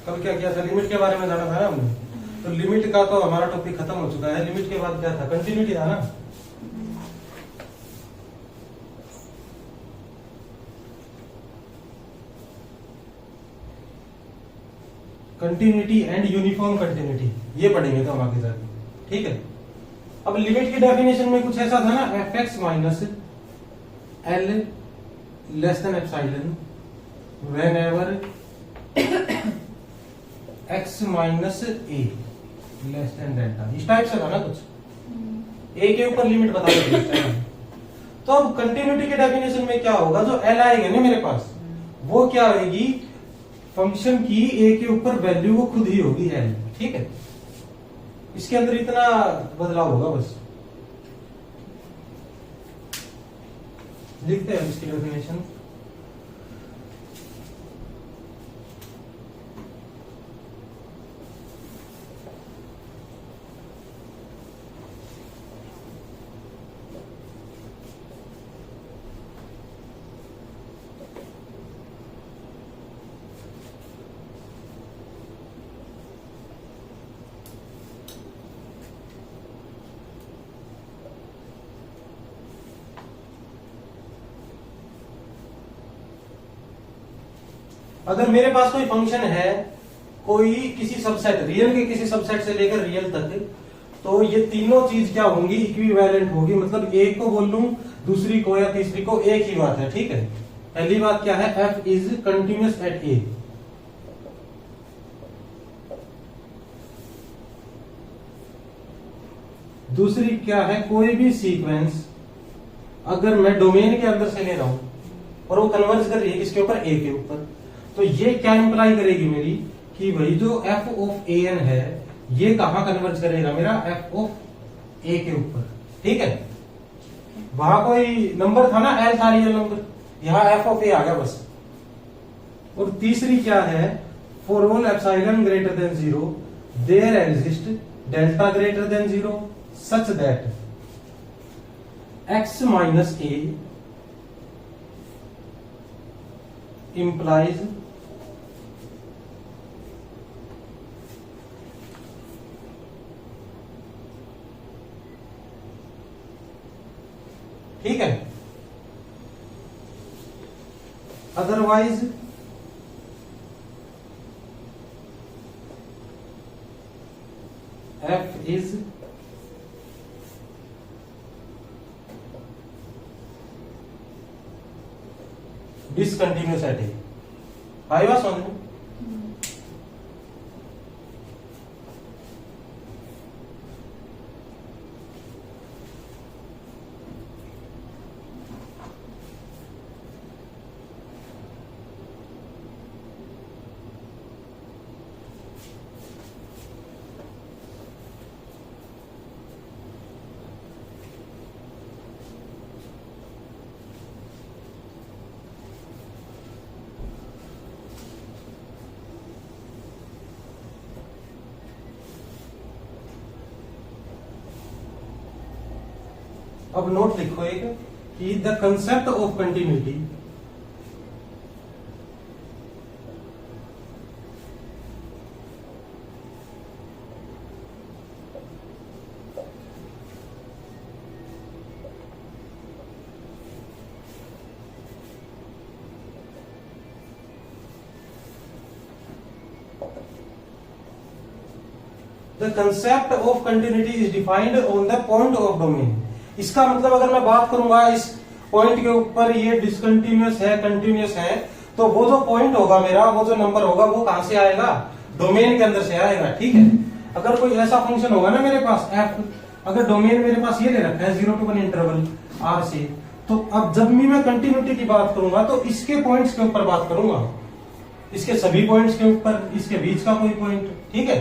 कल क्या किया था, लिमिट के बारे में जाना था ना हमने। तो लिमिट का तो हमारा टॉपिक खत्म हो चुका है। लिमिट के बाद क्या था, कंटिन्यूटी था ना। कंटिन्यूटी एंड यूनिफॉर्म कंटिन्यूटी, ये पढ़ेंगे तो हम आगे जाके, ठीक है। अब लिमिट की डेफिनेशन में कुछ ऐसा था ना, F x minus L less than epsilon when ever X minus A less than delta, इस टाइप से था ना कुछ। ए के ऊपर लिमिट बता देते। तो अब कंटिन्यूटी के डेफिनेशन में क्या होगा, जो एल आएगा ना मेरे पास, वो क्या होगी, फंक्शन की ए के ऊपर वैल्यू वो खुद ही होगी एल, ठीक है। इसके अंदर इतना बदलाव होगा बस। लिखते हैं इसकी डेफिनेशन। अगर मेरे पास कोई फंक्शन है, कोई किसी सबसेट, रियल के किसी सबसेट से लेकर रियल तक, तो ये तीनों चीज क्या होंगी, इक्विवेलेंट होगी। मतलब एक को बोल लूं, दूसरी को या तीसरी को, एक ही बात है, ठीक है। पहली बात क्या है, एफ इज कंटिन्यूअस एट ए। दूसरी क्या है, कोई भी सीक्वेंस अगर मैं डोमेन के अंदर से ले रहा हूं और वो कन्वर्ज कर रही है किसके ऊपर, ए के ऊपर, तो ये क्या इंप्लाई करेगी मेरी, कि भाई जो एफ ऑफ ए एन है ये कहां कन्वर्ज करेगा, मेरा एफ ऑफ ए के ऊपर, ठीक है। वहां कोई नंबर था ना, एल था रियल नंबर, यहां एफ ऑफ ए आ गया बस। और तीसरी क्या है, for all epsilon greater than zero there exist delta greater than zero such that x minus a implies ठीक है, otherwise f is discontinuous at a. आई बात समझ में? अब नोट लिखो एक, कि the concept of continuity the concept of continuity is defined on the point of domain. इसका मतलब अगर मैं बात करूंगा इस पॉइंट के ऊपर, ये डिसकंटिन्यूअस है, कंटिन्यूअस है, तो वो जो पॉइंट होगा मेरा, वो जो नंबर होगा, वो कहां से आएगा, डोमेन के अंदर से आएगा, ठीक है। अगर कोई ऐसा फंक्शन होगा ना मेरे पास एफ, अगर डोमेन मेरे पास ये ले रखा है 0 to 1 इंटरवल आर से, तो अब जब भी मैं कंटिन्यूटी की बात करूंगा तो इसके पॉइंट्स के ऊपर बात करूंगा, इसके सभी पॉइंट्स के ऊपर, इसके बीच का कोई पॉइंट, ठीक है।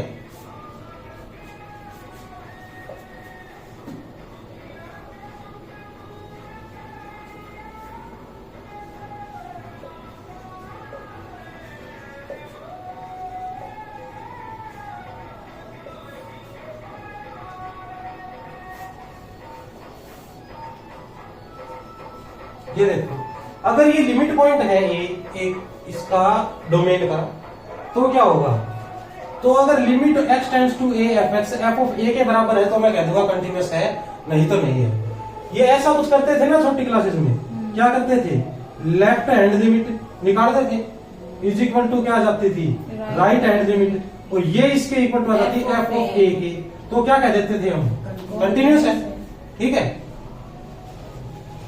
ये देखो, अगर ये लिमिट पॉइंट है एक इसका डोमेन का, तो क्या होगा, तो अगर limit x tends to a f x f of a के बराबर है तो मैं कह दूंगा कंटिन्यूअस है, नहीं तो नहीं है। ये ऐसा कुछ करते थे ना छोटी क्लासेस में, क्या करते थे, लेफ्ट हैंड लिमिट निकालते थे, इज इक्वल टू क्या आ जाती थी, राइट हैंड लिमिट, और ये इसके इक्वल टू आ जाती है f ऑफ a की, तो क्या कह देते थे हम, कंटिन्यूअस है। ठीक है,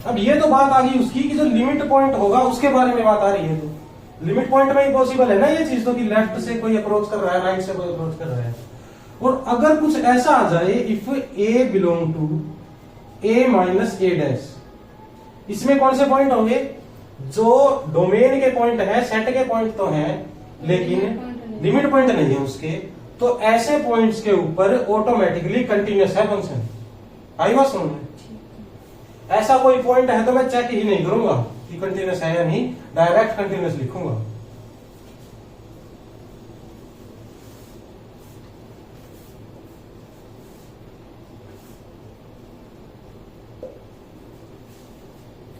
अब ये तो बात आ गई उसकी कि जो लिमिट पॉइंट होगा उसके बारे में बात आ रही है, तो लिमिट पॉइंट में ही पॉसिबल है ना ये चीज, तो कि लेफ्ट से कोई अप्रोच कर रहा है, राइट से कोई अप्रोच कर रहा है। और अगर कुछ ऐसा आ जाए, if a belong to a minus a dash, इसमें कौन से पॉइंट होंगे, जो डोमेन के पॉइंट है, सेट के पॉइंट तो हैं लेकिन लिमिट पॉइंट नहीं है उसके, तो ऐसे पॉइंट्स के ऊपर ऑटोमेटिकली कंटिन्यूअस है फंक्शन। आई बात समझ में, ऐसा कोई पॉइंट है तो मैं चेक ही नहीं करूंगा कि कंटिन्यूअस है या नहीं, डायरेक्ट कंटिन्यूअस लिखूंगा।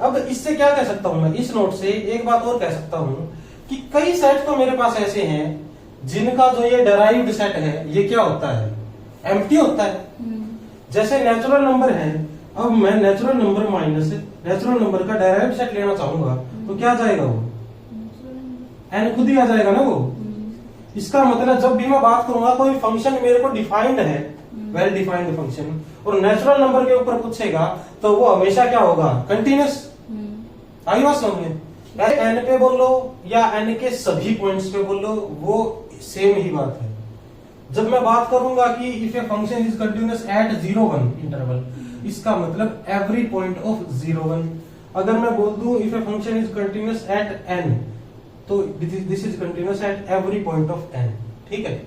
अब इससे क्या कह सकता हूं मैं, इस नोट से एक बात और कह सकता हूं कि कई सेट तो मेरे पास ऐसे हैं जिनका जो ये डेराइव्ड सेट है ये क्या होता है, एम्प्टी होता है। जैसे नेचुरल नंबर है, अब मैं natural number minus natural number का डायरेक्ट सेट लेना चाहूंगा तो क्या जाएगा, वो एन खुद ही आ जाएगा ना वो। इसका मतलब जब भी मैं बात करूंगा कोई फंक्शन मेरे को डिफाइंड है, वेल डिफाइंड फंक्शन, और नेचुरल नंबर के ऊपर पूछेगा तो वो हमेशा क्या होगा, कंटिन्यूअस। आई बात समझ में, एन पे बोलो या एन के सभी पॉइंट्स पे बोलो, वो सेम ही बात है। जब मैं बात करूंगा कि if a function is continuous eight 0 1 interval, इसका मतलब एवरी पॉइंट ऑफ 0 1। अगर मैं बोल दूं if a function is continuous eight n, तो this is continuous at every point of n। ठीक है,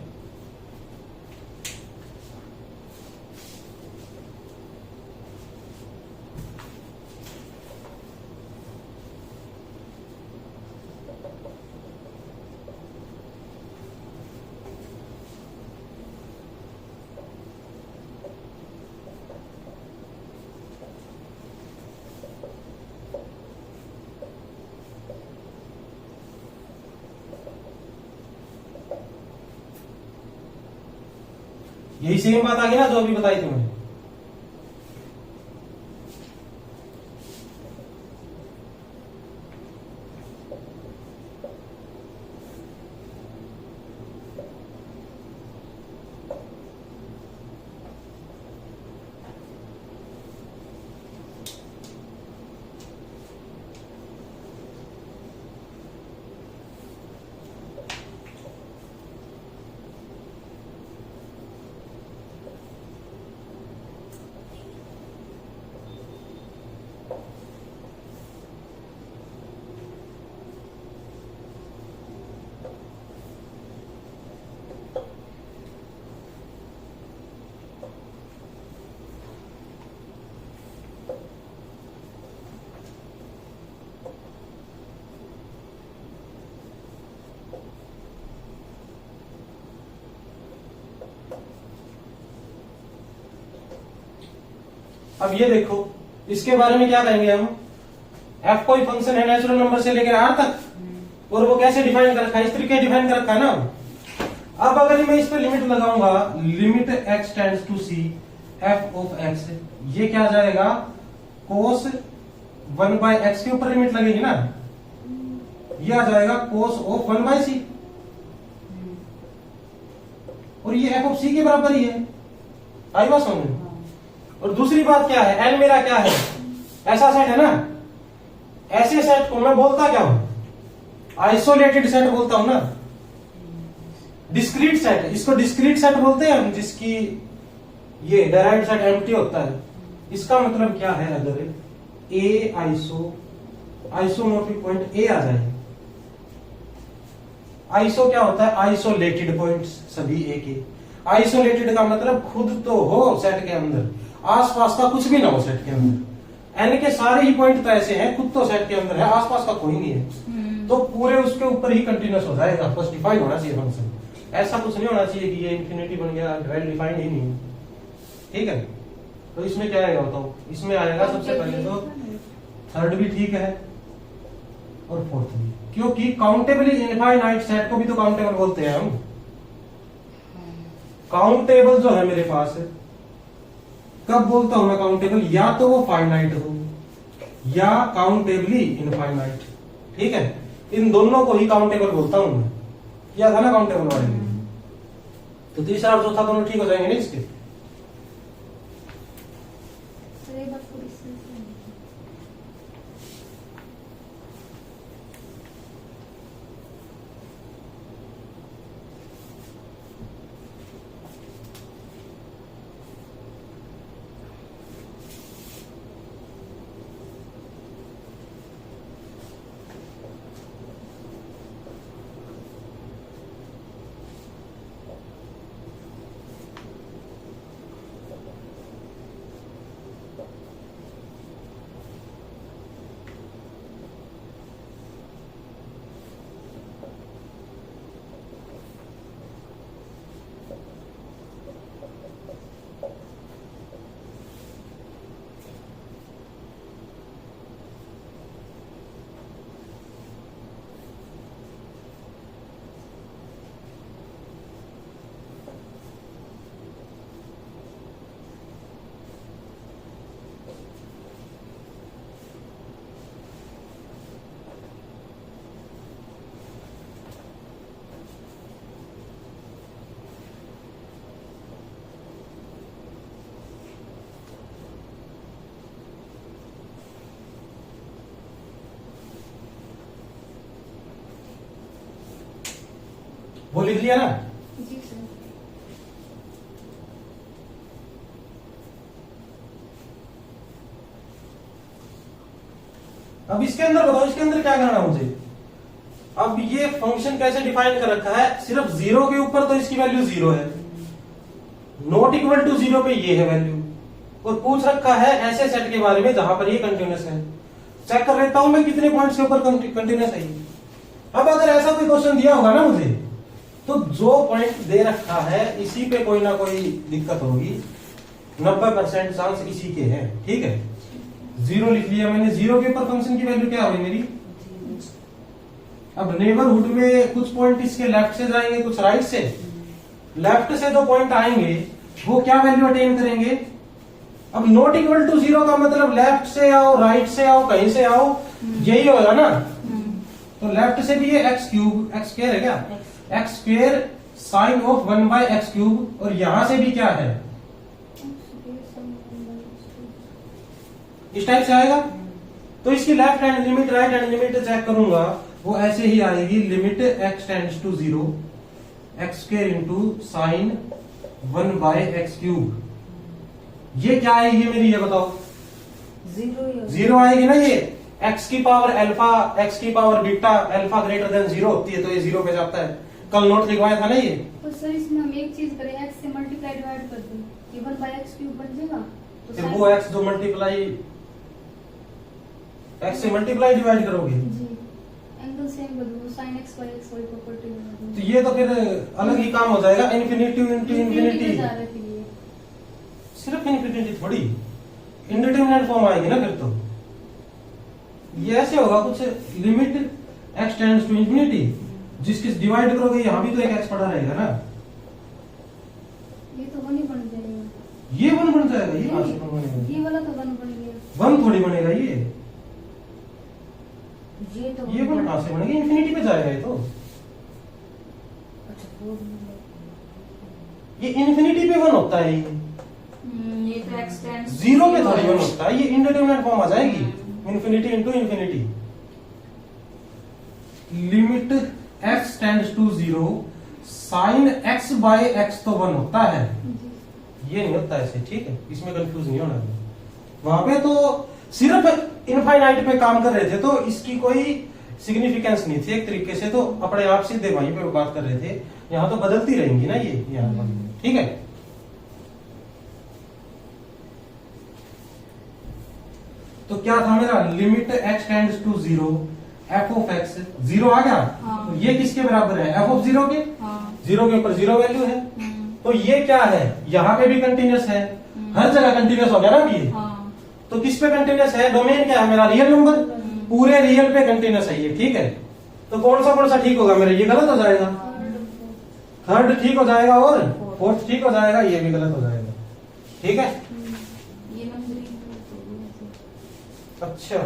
यही सेम बात आ गई ना जो अभी बताई थी मैंने। अब ये देखो, इसके बारे में क्या कहेंगे हम, f कोई फंक्शन है नेचुरल नंबर से लेकर r तक, और वो कैसे डिफाइन कर रखा है, इस तरीके डिफाइन कर रखा है ना। अब अगर मैं इस पर लिमिट लगाऊंगा, limit x tends to c f of x, ये क्या आ जाएगा, cos 1 by x के ऊपर लिमिट लगेगी ना, ये आ जाएगा cos ऑफ 1 by c, और ये f ऑफ c के बराबर ही है। आई बात समझ में। और दूसरी बात क्या है, n मेरा क्या है, ऐसा सेट है ना, ऐसे सेट को मैं बोलता क्या हूं, आइसोलेटेड सेट बोलता हूं ना, डिस्क्रीट सेट, इसको डिस्क्रीट सेट बोलते हैं हम, जिसकी ये डेराइव्ड सेट एम्प्टी होता है। इसका मतलब क्या है, अगर ए आइसोमॉर्फिक पॉइंट ए आ जाए, आइसो क्या होता है, आइसोलेटेड पॉइंट्स सभी ए के। आइसोलेटेड का मतलब खुद तो हो सेट के अंदर, आसपास का कुछ भी ना हो सेट के अंदर। एन के सारे ही पॉइंट तो ऐसे हैं, खुद तो सेट के अंदर है, आसपास का कोई नहीं है, तो पूरे उसके ऊपर ही कंटिन्यूअस हो जाएगा, बस डिफाइन होना चाहिए फंक्शन। ऐसा कुछ नहीं होना चाहिए कि ये इंफिनिटी बन गया, वेल डिफाइंड ही नहीं है। ठीक है, तो इसमें क्या आएगा बताओ, इसमें आएगा सबसे पहले तो थर्ड भी ठीक है और फोर्थ भी। क्योंकि काउंटेबली इनफाइनाइट सेट को भी तो काउंटेबल बोलते हैं हम। काउंटेबल जो है मेरे पास, कब बोलता हूं मैं काउंटेबल, या तो वो फाइनाइट हो या काउंटेबली इनफाइनाइट, ठीक है, इन दोनों को ही काउंटेबल बोलता हूं मैं। किया था ना काउंटेबल वाले में, तो तीसरा और चौथा दोनों ठीक हो जाएंगे नहीं इसके। वो लिख लिया ना? जी सर। अब इसके अंदर बताओ, इसके अंदर क्या करना मुझे। अब ये फंक्शन कैसे डिफाइन कर रखा है, सिर्फ जीरो के ऊपर तो इसकी वैल्यू जीरो है, नॉट इक्वल टू जीरो पे ये है वैल्यू, और पूछ रखा है ऐसे सेट के बारे में जहां पर ये कंटिन्यूस है। चेक कर लेता हूं मैं कितने पॉइंट्स के ऊपर कंटिन्यूस है। अब अगर ऐसा कोई क्वेश्चन दिया होगा ना मुझे, तो जो पॉइंट दे रखा है इसी पे कोई ना कोई दिक्कत होगी, 90% चांस इसी के हैं, ठीक है। जीरो लिख लिया मैंने, जीरो के ऊपर फंक्शन की वैल्यू क्या हुई मेरी। अब नेबरहुड में कुछ पॉइंट इसके लेफ्ट से जाएंगे, कुछ राइट से। लेफ्ट से जो पॉइंट आएंगे वो क्या वैल्यू अटेन करेंगे। अब नॉट इक्वल टू जीरो का मतलब लेफ्ट से आओ, राइट से आओ, कहीं से आओ, यही होगा ना। तो लेफ्ट से भी ये एक्स क्यूब, एक्स स्क्वायर है क्या, x square sine of 1/x³, और यहां से भी क्या है, इस टाइप से आएगा। तो इसकी left hand limit, right hand limit check करूंगा, वो ऐसे ही आएगी, limit x tends to 0 x² into sine 1/x³। ये क्या आएगी मेरी, ये बताओ। जीरो आएगी ना। ये x की पावर अल्फा, x की power beta, alpha greater than 0 होती है, तो ये 0 पे जाता है। कल नोट लिखवाया था ना ये। तो सर इसमें हम एक चीज करें, x से मल्टीप्लाई डिवाइड कर दें, ये 1/x³ बन जाएगा। तो वो x जो मल्टीप्लाई, x से मल्टीप्लाई डिवाइड करोगे जी, एंगल सेम बदलो, sin x/x वाली प्रॉपर्टी बना दो। तो ये तो फिर अलग ही काम हो जाएगा, इन्फिनिटी इंटू इन्फिनिटी। सिर्फ इन्फिनिटी थोड़ी, इंडिटरमिनेट फॉर्म आएगी ना फिर तो। ये ऐसे होगा कुछ, limit x tends to infinity, जिसके डिवाइड करोगे यहां भी तो एक x पड़ा रहेगा ना। ये तो 1 ही बन जाएगा। ये 1 बन जाएगा, ये कहां से बनेगा, ये वाला तो 1 बन गया। 1 थोड़ी बनेगा ये तो ये 1 कहां से बनेगा, इन्फिनिटी पे जाएगा ये तो। अच्छा, वो ये इन्फिनिटी पे 1 होता है, ये तो x टेंड्स 0 पे थोड़ी 1 होता है, ये इंडिटरमिनेट फॉर्म आ जाएगी, infinity into infinity. Limit x tends to 0 sine x/x तो 1 होता है, ये नहीं होता ऐसे, ठीक है। इसमें कंफ्यूज नहीं होना। वहां पे तो सिर्फ इनफाइनाइट पे काम कर रहे थे, तो इसकी कोई सिग्निफिकेंस नहीं थी एक तरीके से, तो अपने आप सीधे वहीं पे बात कर रहे थे। यहाँ तो बदलती रहेंगी ना ये यहाँ, ठीक है। तो क्या था मेरा, limit x tends to 0 f of x, 0 आ गया। हाँ। तो ये किसके बराबर है, f ऑफ 0 के। हाँ। 0 के ऊपर 0 वैल्यू है, तो ये क्या है, यहाँ पे भी कंटिन्यूस है, हर जगह कंटिन्यूस हो गया ना अभी ये। हाँ। तो किस पे कंटिन्यूस है, डोमेन क्या है मेरा, रियल नंबर, पूरे रियल पे कंटिन्यूस है ये, ठीक है। तो कौन सा ठीक होगा मेरा, ये गलत हो जाएगा, थर्ड ठीक हो जाएगा और फोर्थ ठीक हो जाएगा, ये भी गलत हो जाएगा। ठीक है, ये नंबरिंग गलत हो गई वैसे। अच्छा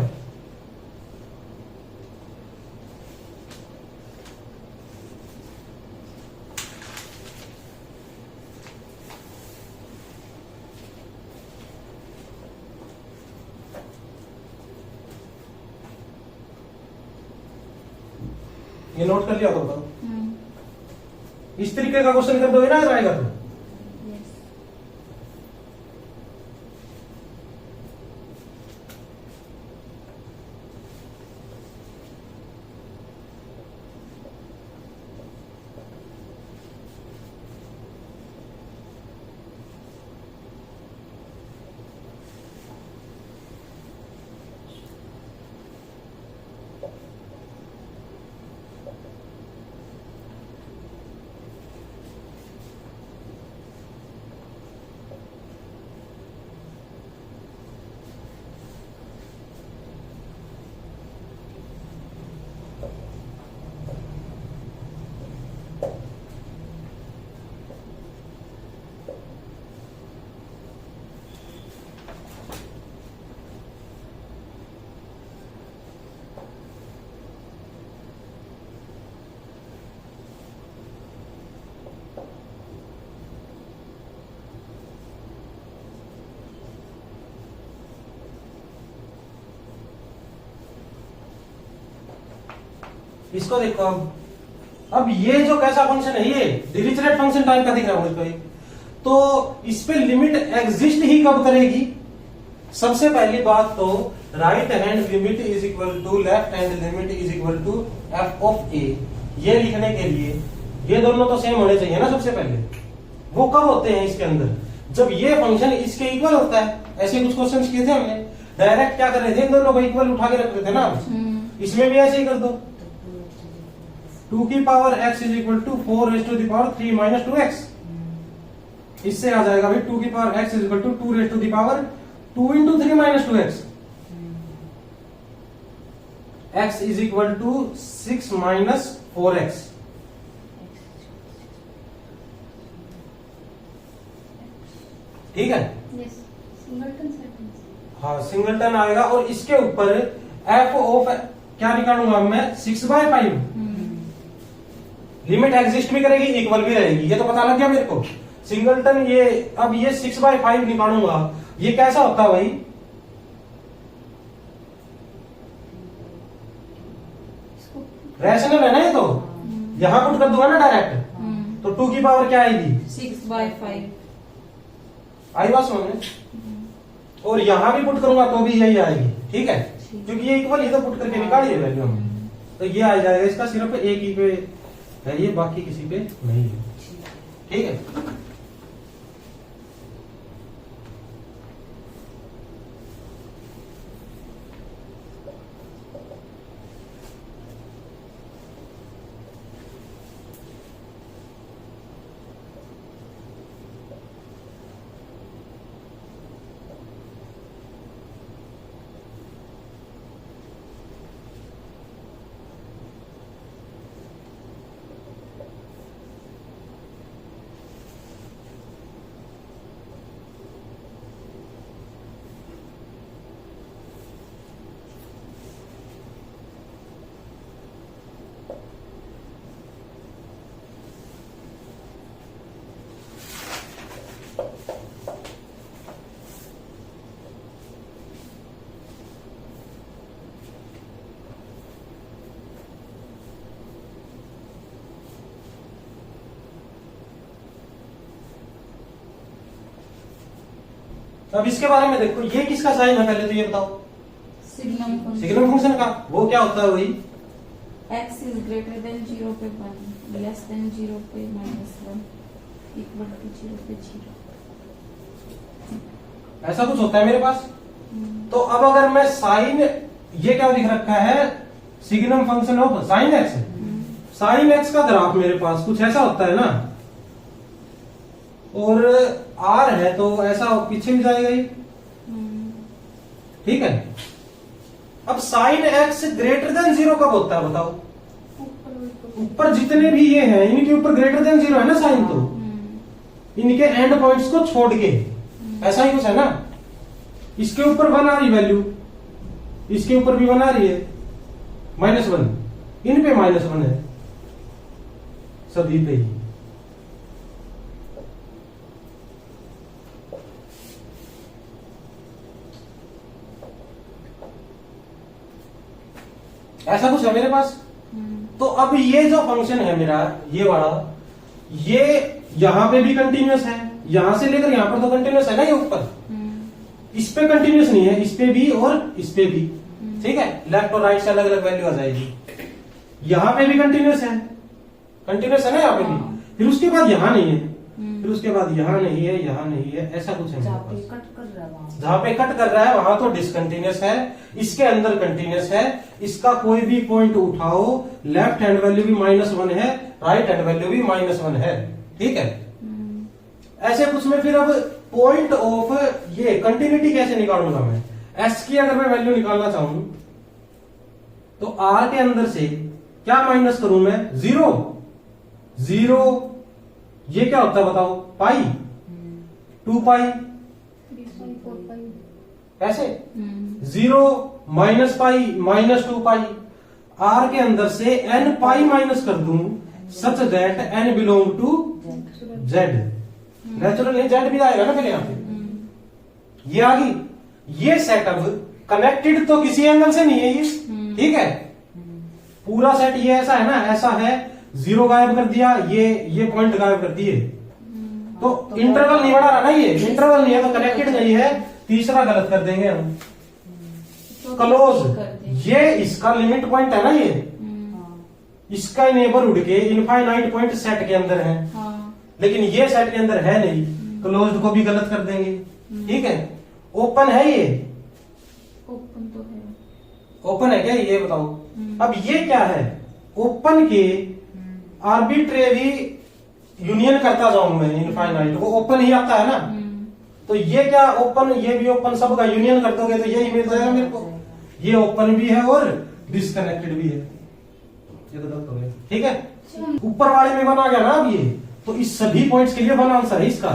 ये नोट कर लिया तो बताओ, इस तरीके का क्वेश्चन कर दोगे ना अगर आएगा तो। यस। इसको देखो अब ये जो कैसा फंक्शन है, ये डिरिचलेट फंक्शन टाइप का दिख रहा है मुझको ये। तो इस पे लिमिट एग्जिस्ट ही कब करेगी? सबसे पहली बात तो right hand limit is equal to left hand limit is equal to f of a, ये लिखने के लिए ये दोनों तो सेम होने चाहिए ना सबसे पहले। वो कब होते हैं इसके अंदर? जब ये फंक्शन इसके इक्वल होता है। ऐसे कुछ क्वेश्चन किए थे हमने, डायरेक्ट क्या कर रहे थे, इन दोनों को इक्वल उठा के रख रहे थे ना। इसमें भी ऐसे ही कर दो, 2 की power x is equal to 4 raise to the power 3 minus 2x। इससे आ जाएगा भाई 2 की power x is equal to 2 raise to the power 2 into 3 minus 2x। x is equal to 6 minus 4x। ठीक है, यस, सिंगलटन सेंटेंस। हाँ singleton आएगा। और इसके ऊपर f ऑफ क्या निकालूंगा मैं, 6/5। लिमिट एग्जिस्ट भी करेगी, इक्वल भी रहेगी, ये तो पता लग गया मेरे को। सिंगलटन ये, अब ये 6/5 निकालूंगा, ये कैसा होता है भाई? रैशनल है ना ये तो, यहां पुट कर दूंगा ना डायरेक्ट, तो 2 की पावर क्या आएगी, 6/5। आई बात समझ में? और यहां भी पुट करूंगा तो भी यही आएगी। ठीक है, क्योंकि ये इक्वल ही तो पुट करके निकालिए वैल्यू हमने, तो ये आ जाएगा। इसका सिर्फ एक ही पे है ये, बाकी किसी पे नहीं है। ठीक है, अब इसके बारे में देखो, ये किसका साइन है पहले तो ये बताओ। Signum function. सिग्नम फंक्शन का, वो क्या होता है वही, x इज ग्रेटर देन 0 पे 1, लेस देन 0 पे -1, इक्वल टू 0 पे 0। ऐसा कुछ होता है मेरे पास। तो अब अगर मैं साइन, ये क्या लिख रखा है, signum function of sine x, sine x का ग्राफ मेरे पास कुछ ऐसा होता है ना, और आर है तो ऐसा पीछे भी जाएगा ही। ठीक है, अब साइन एक्स ग्रेटर देन 0 कब होता है बताओ? ऊपर जितने भी ये हैं इनके ऊपर ग्रेटर देन जीरो है ना साइन, तो इनके एंड पॉइंट्स को छोड़ के ऐसा ही कुछ है ना। इसके ऊपर 1 आ रही वैल्यू, इसके ऊपर भी 1 आ रही है, -1, इन पे -1 है सभी पे ही। ऐसा कुछ है मेरे पास। तो अब ये जो फंक्शन है मेरा ये वाला, ये यहां पे भी कंटिन्यूअस है, यहां से लेकर यहां पर तो कंटिन्यूअस है ना ये ऊपर, इस पे कंटिन्यूअस नहीं है, इस पे भी और इस पे भी, ठीक है। लेफ्ट और राइट से अलग अलग वैल्यू आ जाएगी। यहां पे भी कंटिन्यूअस है, कंटिन्यूअस है ना यहाँ पे भी, फिर उसके बाद यहां नहीं है, फिर उसके बाद यहां नहीं है, यहां नहीं है, ऐसा कुछ है मेरे पास। जहां पे कट कर रहा है वहां तो डिसकंटिन्यूअस है, इसके अंदर कंटिन्यूअस है। इसका कोई भी पॉइंट उठाओ, लेफ्ट हैंड वैल्यू भी -1 है, राइट हैंड वैल्यू भी -1 है, ठीक है। ऐसे कुछ में फिर अब पॉइंट ऑफ ये कंटिन्यूटी कैसे निकालूंगा मैं। एस की अगर मैं वैल्यू निकालना चाहूं तो आर के अंदर से क्या माइनस करूं मैं, 0 ये क्या होता है बताओ, पाई, 2 पाई, 3 4 5 ऐसे 0 -पाई -2 पाई। आर के अंदर से n पाई माइनस कर दूं such that n belong to z। Natural नहीं, z भी आएगा ना फिर यहाँ पे, ये आ गई। ये सेटअप कनेक्टेड तो किसी एंगल से नहीं है ये, ठीक है। पूरा सेट ये ऐसा है ना, ऐसा है, 0 गायब कर दिया, ये पॉइंट गायब कर दिए, तो इंटरवल नहीं बना रहा ना, ये इंटरवल नहीं है तो कनेक्टेड नहीं है। तीसरा गलत कर देंगे हम, क्लोज। ये इसका लिमिट पॉइंट है ना, ये इसका नेबरहुड के इनफाइनाइट पॉइंट सेट के अंदर है, लेकिन ये सेट के अंदर है नहीं, क्लोज्ड को भी गलत कर देंगे, ठीक है। ओपन है ये, ओपन तो है, ओपन है क्या ये बताओ। अब ये क्या है, ओपन के आर्बिट्रेरी यूनियन करता जाऊं मैं इनफाइनाइट, वो ओपन ही आता है ना। तो ये क्या ओपन, ये भी ओपन, सब का यूनियन कर दोगे तो यही मिल जाएगा मेरे को। ये ओपन भी है और डिस्कनेक्टेड भी है, ये तो गलत हो गया, ठीक है। ऊपर वाले में 1 आ गया ना अब ये, तो इस सभी पॉइंट्स के लिए 1 आंसर है इसका।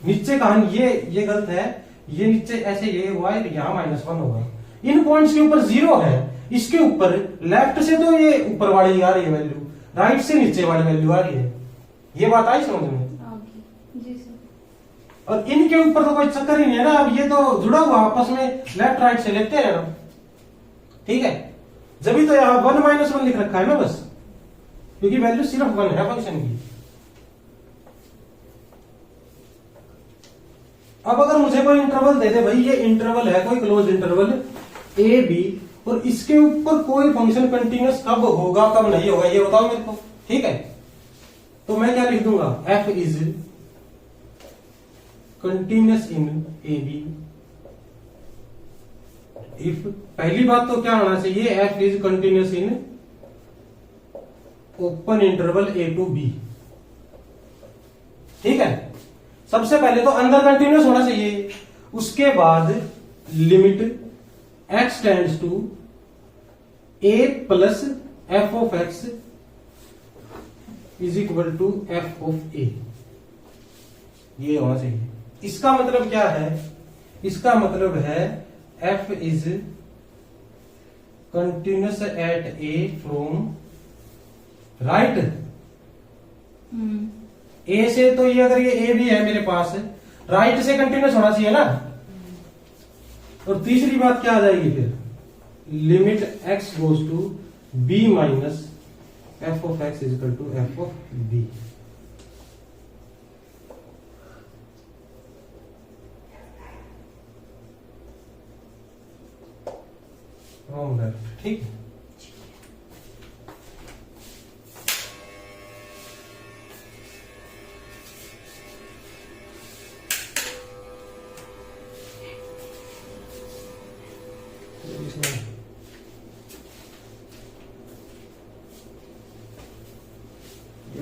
नीचे का ये गलत है, ये नीचे ऐसे ये हुआ है, यहाँ -1 होगा। इन पॉइंट्स के ऊपर 0 है, इसके ऊपर लेफ्ट से तो ये ऊपर वाली आ रही है वैल्यू, राइट से नीचे वाली वैल्यू आ रही है। ये बात आई समझ में। जी सर। और इनके ऊपर तो कोई चक्कर ही नहीं है ना, अब ये तो जुड़ा हुआ आपस में, लेफ्ट राइट से लेते हैं ना, ठीक है। जब तो यहां 1 -1 लिख रखा है ना बस, क्योंकि वैल्यू सिर्फ 1 है फंक्शन की। अब अगर मुझे कोई इंटरवल दे दे भाई, ये इंटरवल है कोई क्लोज इंटरवल ए बी, और इसके ऊपर कोई फंक्शन कंटिन्यूअस कब होगा कब नहीं होगा ये बताओ मेरे को, ठीक है। तो मैं क्या लिख दूंगा, f is continuous in A B if, पहली बात तो क्या होना चाहिए, f is continuous in open interval A to B, ठीक है। सबसे पहले तो अंदर कंटिन्यूअस होना चाहिए, उसके बाद limit x tends to a plus f of x is equal to f of a, ये होना चाहिए। इसका मतलब क्या है, इसका मतलब है f is continuous at a from right a से, तो ये अगर ये ए भी है मेरे पास, राइट से कंटिन्यूअस होना चाहिए ना। और तीसरी बात क्या आ जाएगी फिर, limit x goes to b minus f of x is equal to f of b। ठीक है।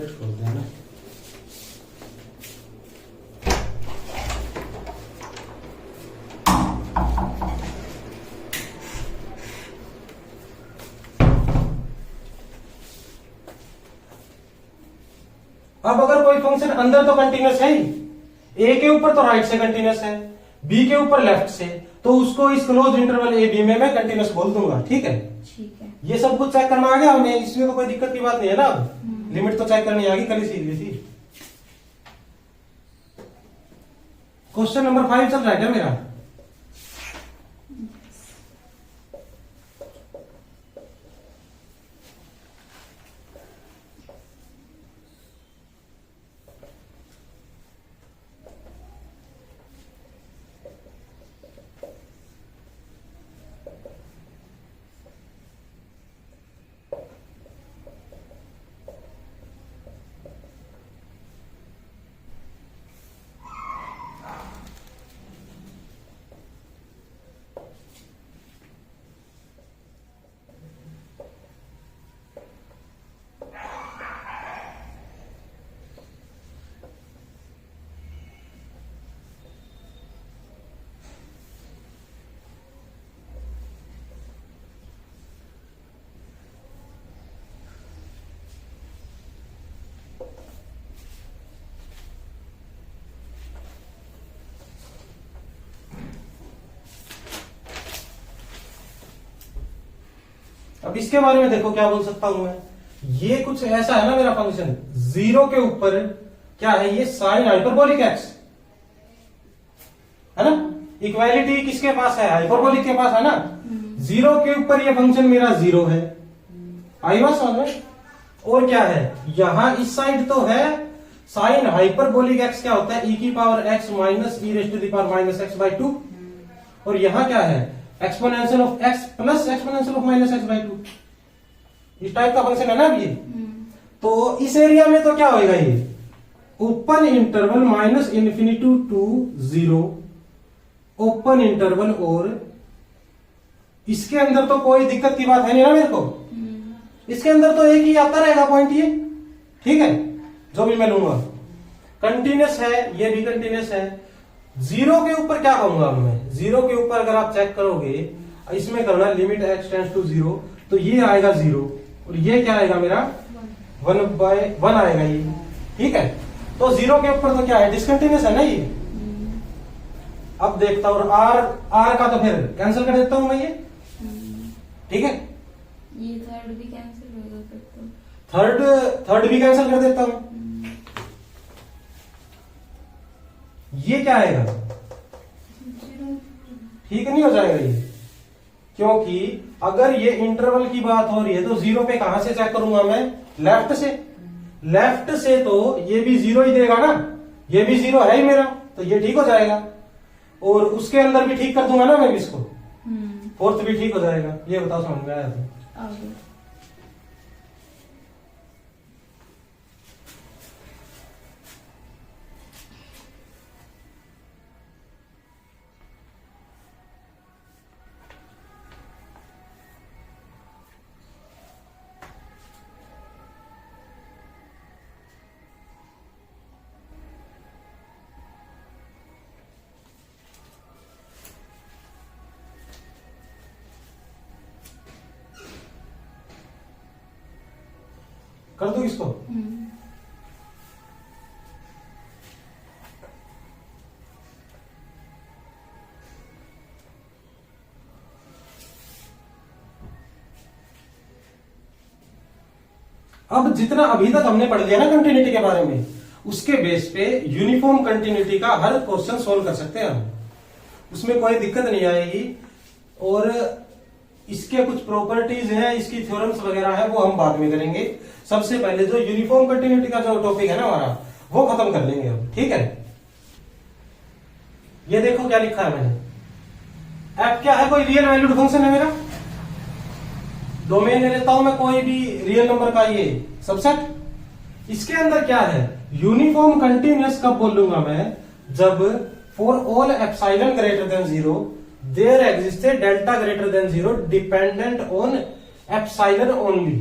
छोड़ देना। अब अगर कोई फंक्शन अंदर तो कंटिन्यूस है ही, ए के ऊपर तो राइट से कंटिन्यूस है, बी के ऊपर लेफ्ट से, तो उसको इस क्लोज इंटरवल ए बी में मैं कंटिन्यूस बोल दूंगा। ठीक है, ठीक है। ये सब कुछ चेक करना आ गया हमें, इसमें तो कोई दिक्कत की बात नहीं है ना। अब लिमिट तो चेक करनी आ गई, कल ही सीख ली थी। क्वेश्चन नंबर 5 चल रहा है क्या मेरा? अब इसके बारे में देखो क्या बोल सकता हूं मैं। ये कुछ ऐसा है ना मेरा फंक्शन, 0 के ऊपर क्या है, ये साइन हाइपरबोलिक एक्स है ना। इक्वालिटी किसके पास है? हाइपरबोलिक के पास है ना। 0 के ऊपर ये फंक्शन मेरा 0 है, आई बात समझ में। और क्या है, यहां इस साइड तो है साइन हाइपरबोलिक एक्स क्या होता है, e की power x minus e raise to the power minus x by 2। और यहां क्या है, exponential of x plus exponential of minus x by 2। इस टाइप का फंक्शन है ना अब ये। तो इस एरिया में तो क्या होगा, ये open interval minus infinity to 0 open interval, और इसके अंदर तो कोई दिक्कत की बात है नहीं ना मेरे को। इसके अंदर तो एक ही आता रहेगा पॉइंट ये, ठीक है, जो भी मैं लूंगा कंटिन्यूस है, ये भी कंटिन्यूस है। 0 के ऊपर क्या कहूंगा अब मैं, 0 के ऊपर अगर आप चेक करोगे, इसमें करना लिमिट x टेंड्स टू 0, तो ये आएगा 0 और ये क्या आएगा मेरा 1/1 आएगा ये, ठीक है। तो 0 के ऊपर तो क्या है, डिसकंटिन्यूस है ना ये। अब देखता हूं r का तो फिर कैंसिल कर देता हूं मैं ये, ठीक है। ये थर्ड भी कैंसिल होगा फिर तो। थर्ड भी कैंसिल कर देता हूं। ये क्या आएगा, ठीक नहीं हो जाएगा ये, क्योंकि अगर ये इंटरवल की बात हो रही है तो 0 पे कहां से चेक करूंगा मैं, लेफ्ट से। लेफ्ट से तो ये भी 0 ही देगा ना, ये भी 0 है ही मेरा, तो ये ठीक हो जाएगा। और उसके अंदर भी ठीक कर दूंगा ना मैं इसको, फोर्थ भी ठीक हो जाएगा। ये बताओ समझ में आया तो? कर दो इसको। अब जितना अभी तक हमने पढ़ लिया ना कंटिन्यूटी के बारे में, उसके बेस पे यूनिफॉर्म कंटिन्यूटी का हर क्वेश्चन सोल्व कर सकते हैं हम, उसमें कोई दिक्कत नहीं आएगी। और इसके कुछ प्रॉपर्टीज हैं, इसकी थ्योरम्स वगैरह है, वो हम बाद में करेंगे। सबसे पहले जो यूनिफॉर्म कंटिन्यूटी का जो टॉपिक है ना हमारा, वो खत्म कर लेंगे अब, ठीक है। ये देखो क्या लिखा है मैंने, एफ क्या है, कोई रियल वैल्यूड फंक्शन है मेरा। डोमेन ले लेता हूं मैं कोई भी रियल नंबर का ये सबसेट। इसके अंदर क्या है, यूनिफॉर्म कंटिन्यूअस कब बोलूंगा मैं, जब for all epsilon greater than 0 there exist delta greater than 0 dependent on epsilon only,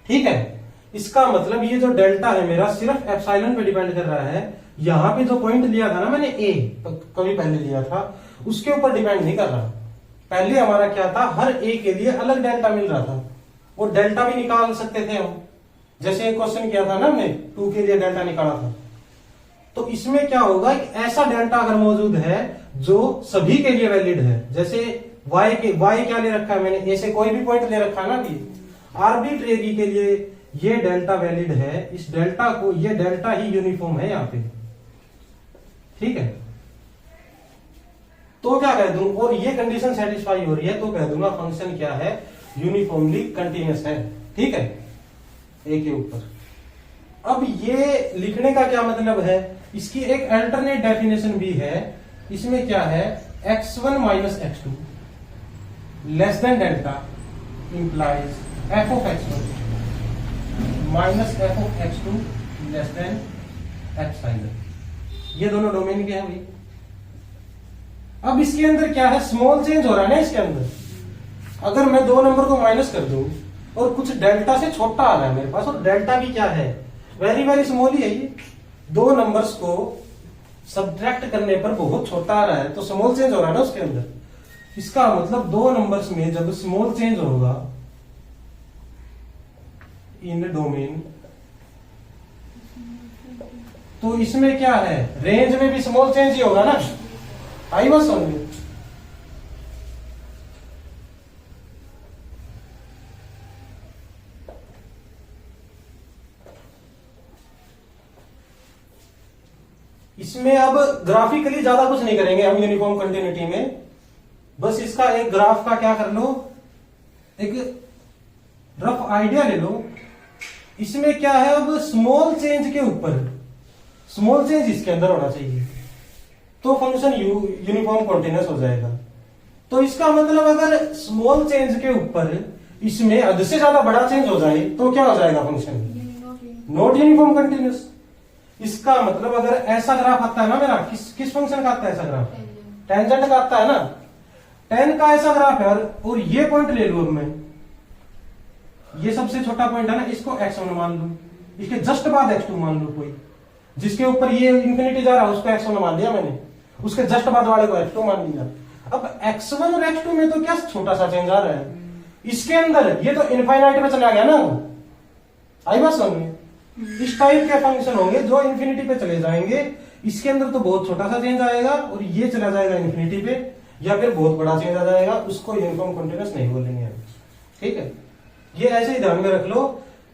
ठीक है। इसका मतलब ये जो डेल्टा है मेरा सिर्फ एप्सिलॉन पे डिपेंड कर रहा है। यहां पे जो पॉइंट लिया था ना मैंने ए, कभी पहले लिया था, उसके ऊपर डिपेंड नहीं कर रहा। पहले हमारा क्या था, हर ए के लिए अलग डेल्टा मिल रहा था, वो डेल्टा भी निकाल सकते थे हम, जैसे एक क्वेश्चन किया था ना हमने 2 के लिए डेल्टा निकाला था। तो इसमें क्या होगा कि ऐसा डेल्टा अगर मौजूद है जो सभी के लिए वैलिड है, जैसे y क्या ले रखा है मैंने, ऐसे कोई भी पॉइंट ले रखा है ना कि आर्बिट्रेरी के लिए ये डेल्टा वैलिड है, इस डेल्टा को, ये डेल्टा ही यूनिफॉर्म है यहाँ पे, ठीक है। तो क्या कह दूं, और ये कंडीशन सेटिस्फाई हो रही है तो कह दूंगा फंक्शन क्या है, यूनिफॉर्मली कंटिन्यूअस है, ठीक है, ए के ऊपर। अब ये लिखने का क्या मतलब है, इसकी एक अल्टरनेट डेफिनेशन भी है। इसमें क्या है, x1 minus x2 less than delta implies f of x1 minus f of x2 less than epsilon. ये दोनों डोमेन के हैं भाई। अब इसके अंदर क्या है, स्मॉल चेंज हो रहा है ना इसके अंदर। अगर मैं 2 नंबर को माइनस कर दूं और कुछ डेल्टा से छोटा आ रहा है मेरे पास, और डेल्टा भी क्या है, वेरी वेरी स्मॉल ही है ये, 2 नंबर्स को सब्ट्रैक्ट करने पर बहुत छोटा आ रहा है, तो स्मॉल चेंज हो रहा है ना उसके अंदर। इसका मतलब 2 नंबर्स में जब स्मॉल चेंज होगा इन डोमेन, तो इसमें क्या है, रेंज में भी स्मॉल चेंज ही होगा ना। आई बात समझ में? इसमें अब ग्राफिकली ज्यादा कुछ नहीं करेंगे हम यूनिफॉर्म कंटिन्यूटी में, बस इसका एक ग्राफ का क्या कर लो, एक रफ आइडिया ले लो। इसमें क्या है, अब स्मॉल चेंज के ऊपर स्मॉल चेंज इसके अंदर होना चाहिए तो फंक्शन यूनिफॉर्म कंटिन्यूअस हो जाएगा। तो इसका मतलब अगर स्मॉल चेंज के ऊपर इसमें हद से ज्यादा बड़ा चेंज हो जाए तो क्या हो जाएगा, फंक्शन नॉट यूनिफॉर्म कंटिन्यूअस। इसका मतलब अगर ऐसा ग्राफ आता है ना मेरा, किस फंक्शन का आता है ऐसा ग्राफ, टेंजेंट का आता है ना, टेन का ऐसा ग्राफ है, और ये पॉइंट ले लू, अब मैं ये सबसे छोटा पॉइंट है ना, इसको x1 मान लू, इसके जस्ट बाद x2 मान लू, कोई जिसके ऊपर ये इंफिनिटी जा रहा है उसको x1 मान लिया मैंने, उसके जस्ट बाद वाले को x2 मान लिया। अब x1 और x2 में तो क्या छोटा सा चेंज आ रहा है, इसके अंदर ये तो इनफाइनाइट में चला गया ना। आई बात समझ में? इस टाइप के फंक्शन होंगे जो इंफिनिटी पे चले जाएंगे, इसके अंदर तो बहुत छोटा सा चेंज आएगा और ये चला जाएगा इंफिनिटी पे, या फिर बहुत बड़ा चेंज आ जाएगा, उसको यूनिफॉर्म कंटिन्यूअस नहीं बोलेंगे, ठीक है। ये ऐसे ही ध्यान में रख लो।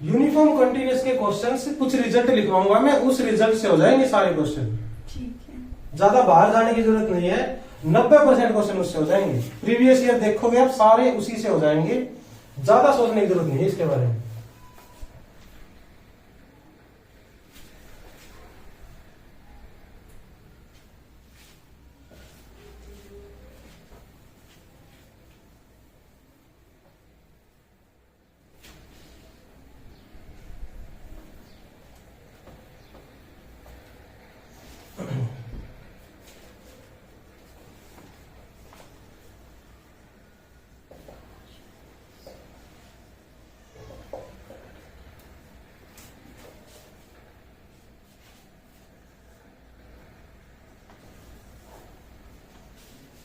यूनिफॉर्म कंटिन्यूअस के क्वेश्चंस कुछ रिजल्ट लिखवाऊंगा मैं, उस रिजल्ट से हो जाएंगे सारे क्वेश्चन, ठीक है। ज्यादा बाहर जाने की जरूरत नहीं है, 90% क्वेश्चन उससे हो जाएंगे। प्रीवियस ईयर देखोगे आप, सारे उसी से हो जाएंगे, ज्यादा सोचने की जरूरत नहीं है इसके बारे में।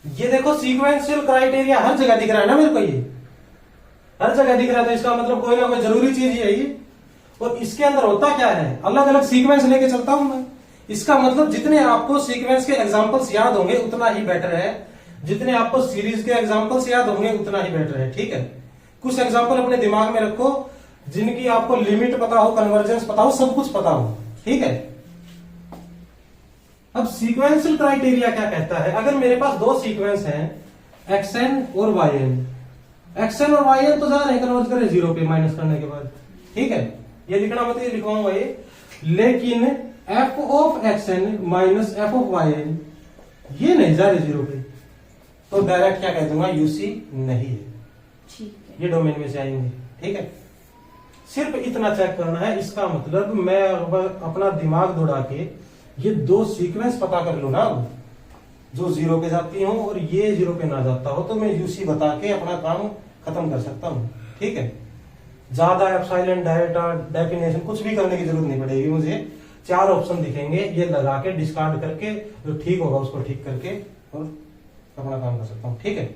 ये देखो सीक्वेंशियल क्राइटेरिया हर जगह दिख रहा है ना मेरे को, ये हर जगह दिख रहा है, तो इसका मतलब कोई ना कोई जरूरी चीज ही है ये। और इसके अंदर होता क्या है, अलग अलग सीक्वेंस लेके चलता हूं मैं। इसका मतलब जितने आपको सीक्वेंस के एग्जांपल्स याद होंगे उतना ही बेटर है, जितने आपको सीरीज के एग्जांपल्स याद होंगे उतना ही बेटर है, ठीक है। कुछ एग्जांपल अपने दिमाग में रखो जिनकी आपको लिमिट पता हो, कन्वर्जेंस पता हो, सब कुछ पता हो, ठीक है। अब सीक्वेंशियल क्राइटेरिया क्या कहता है, अगर मेरे पास 2 सीक्वेंस हैं xn और yn, xn और yn तो ज्यादा नहीं कन्वर्ज करें 0 पे माइनस करने के बाद, ठीक है। ये लिखना मत, ये लिखवाऊंगा ये, लेकिन f of xn minus f of yn ये नहीं जा रहे 0 पे, तो डायरेक्ट क्या कह दूंगा, यूसी नहीं है, ठीक है। ये डोमेन में से आएंगे, ठीक है। सिर्फ इतना चेक करना है, इसका मतलब मैं अपना दिमाग दौड़ा के ये 2 सीक्वेंस पता कर लू ना, जो 0 पे जाती हो और ये 0 पे ना जाता हो, तो मैं यूसी बता के अपना काम खत्म कर सकता हूं, ठीक है। ज्यादा एप्सिलॉन डाटा डेफिनेशन कुछ भी करने की जरूरत नहीं पड़ेगी मुझे। 4 ऑप्शन दिखेंगे, ये लगा के डिस्कार्ड करके जो ठीक होगा उसको ठीक करके और अपना काम कर सकता हूं, ठीक है।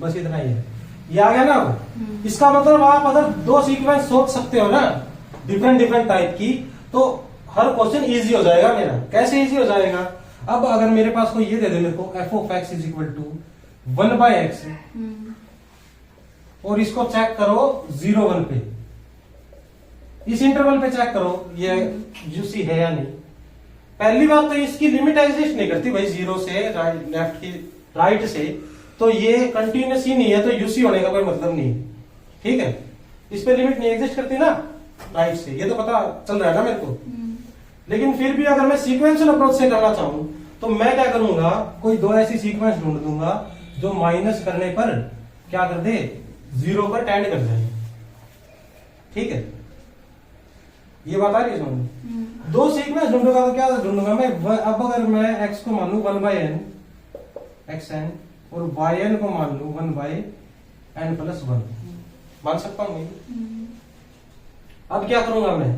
बस इतना ही है, ये आ गया ना। अब इसका मतलब आप अगर दो सीक्वेंस सोच सकते हो ना डिफरेंट डिफरेंट टाइप की, तो हर क्वेश्चन इजी हो जाएगा मेरा। कैसे इजी हो जाएगा? अब अगर मेरे पास कोई ये दे दे मेरे को F of x is equal to 1/x, और इसको चेक करो 0-1 पे, इस इंटरवल पे चेक करो ये यूसी है या नहीं। पहली बात तो इसकी लिमिट एग्जिस्ट नहीं करती भाई, 0 से लेफ्ट की राइट से, तो ये कंटिन्यूस ही नहीं है, तो यूसी होने का कोई मतलब नहीं। ठीक है, इस पे लिमिट नहीं एग्जिस्ट करती ना राइट से, ये तो पता चल रहा है ना मेरे को। लेकिन फिर भी अगर मैं सीक्वेंशियल अप्रोच से करना चाहूं तो मैं क्या करूंगा, कोई दो ऐसी सीक्वेंस ढूंढ दूंगा जो माइनस करने पर क्या कर दे, 0 पर टेंड कर जाए। ठीक है, ये बात आ रही है समझ। दो सीक्वेंस ढूंढूंगा तो क्या ढूंढूंगा मैं, अब अगर मैं x को मान लू 1/n xn और yn को मान लू 1/n+1, मान सकता हूं। अब क्या करूंगा मैं,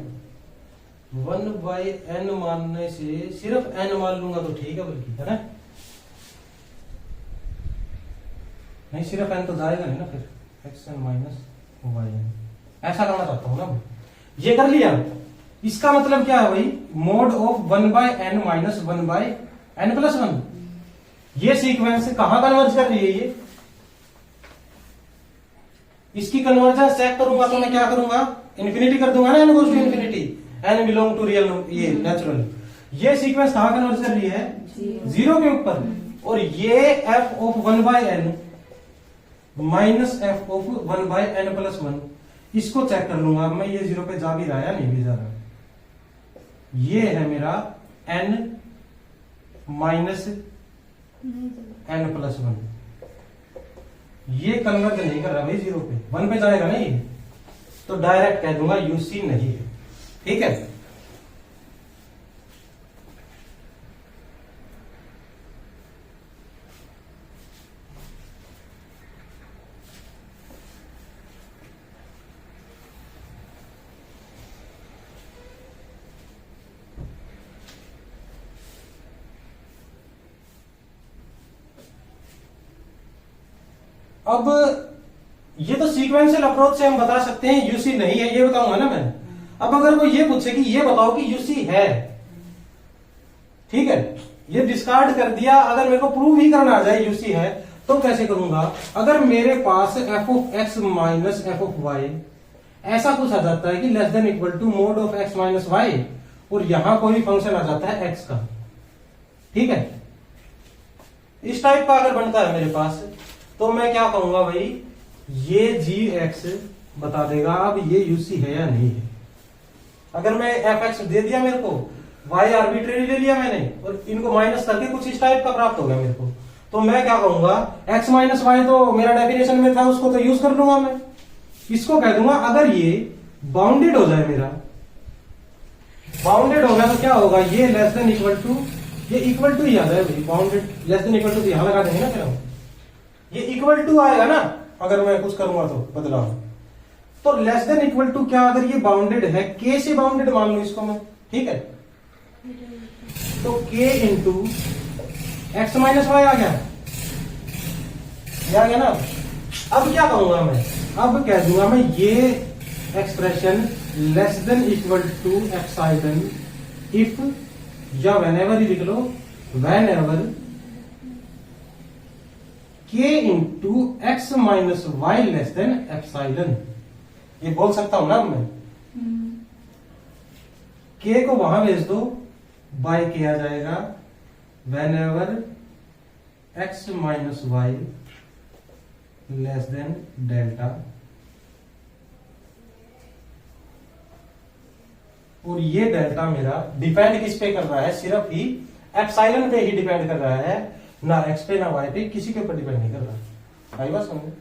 1/n मानने से सिर्फ n मान लूंगा तो ठीक है, बल्कि है ना, नहीं सिर्फ n तो जाएगा नहीं ना फिर, xn - yn ऐसा करना चाहता हूं ना मैं। ये कर लिया, इसका मतलब क्या है भाई, मोड ऑफ 1/n - 1/n+1। ये सीक्वेंस कहां कन्वर्ज कर रही है ये, इसकी कन्वर्जेंस चेक करूंगा तो मैं क्या करूंगा, इन्फिनिटी कर दूंगा ना, n goes to infinity, n belong to real, ये नेचुरल। ये सीक्वेंस कहां कन्वर्ज कर रही है, 0 के ऊपर। और ये f of 1/n minus f of 1/n+1, इसको चेक कर लूंगा मैं, ये 0 पे जा भी रहा है, नहीं भी जा रहा। ये है मेरा n माइनस n+1, ये कन्वर्ट नहीं कर रहा भाई 0 पे, 1 पे जाएगा ना ये, तो डायरेक्ट कह दूंगा यूसी नहीं है। ठीक है, अब ये तो सीक्वेंशियल अप्रोच से हम बता सकते हैं यूसी नहीं है, ये बताऊंगा ना मैं। अब अगर कोई ये पूछे कि ये बताओ कि यूसी है, ठीक है, ये डिस्कार्ड कर दिया। अगर मेरे को प्रूव ही करना आ जाए यूसी है तो कैसे करूंगा, अगर मेरे पास f of x minus f of y ऐसा कुछ आ जाता है कि less than equal to mod of x minus y, और यहां कोई फंक्शन आ जाता है x का, ठीक है, इस टाइप का अगर बनता है मेरे पास, तो मैं क्या कहूंगा भाई, ये gx बता देगा अब ये यूसी है या नहीं है। अगर मैं fx दे दिया मेरे को, y आर्बिट्रेरी ले लिया मैंने, और इनको माइनस करके कुछ इस टाइप का प्राप्त हो गया मेरे को, तो मैं क्या कहूंगा, x माइनस वाई तो मेरा डेफिनेशन में था, उसको तो यूज कर लूंगा मैं। इसको कह दूंगा अगर ये बाउंडेड हो जाए, मेरा बाउंडेड हो गया तो क्या होगा, ये लेस देन इक्वल टू, ये इक्वल टू ही आ जाए भाई, bounded less than equal to यहां लगा देंगे ना, फिर हम ये इक्वल टू आएगा ना, अगर मैं कुछ करूंगा तो बदलाव, तो लेस देन इक्वल टू क्या, अगर ये बाउंडेड है, k से बाउंडेड मान लू इसको मैं, ठीक है, तो k into x minus y आ गया, ये आ गया ना। अब क्या कहूंगा मैं, अब कह दूंगा मैं ये expression less than equal to epsilon if, या व्हेनेवर ही लिख लो, whenever k into x minus Y less than epsilon. ये बोल सकता हूं ना मैं। के को वहां भेज दो, बाय के आ जाएगा whenever X minus Y less than delta. और ये डेल्टा मेरा डिपेंड किस पे कर रहा है, सिर्फ ही एप्सिलॉन पे ही डिपेंड कर रहा है, ना एक्स पे ना वाई पे, किसी के ऊपर डिपेंड नहीं कर रहा। आई बात समझे।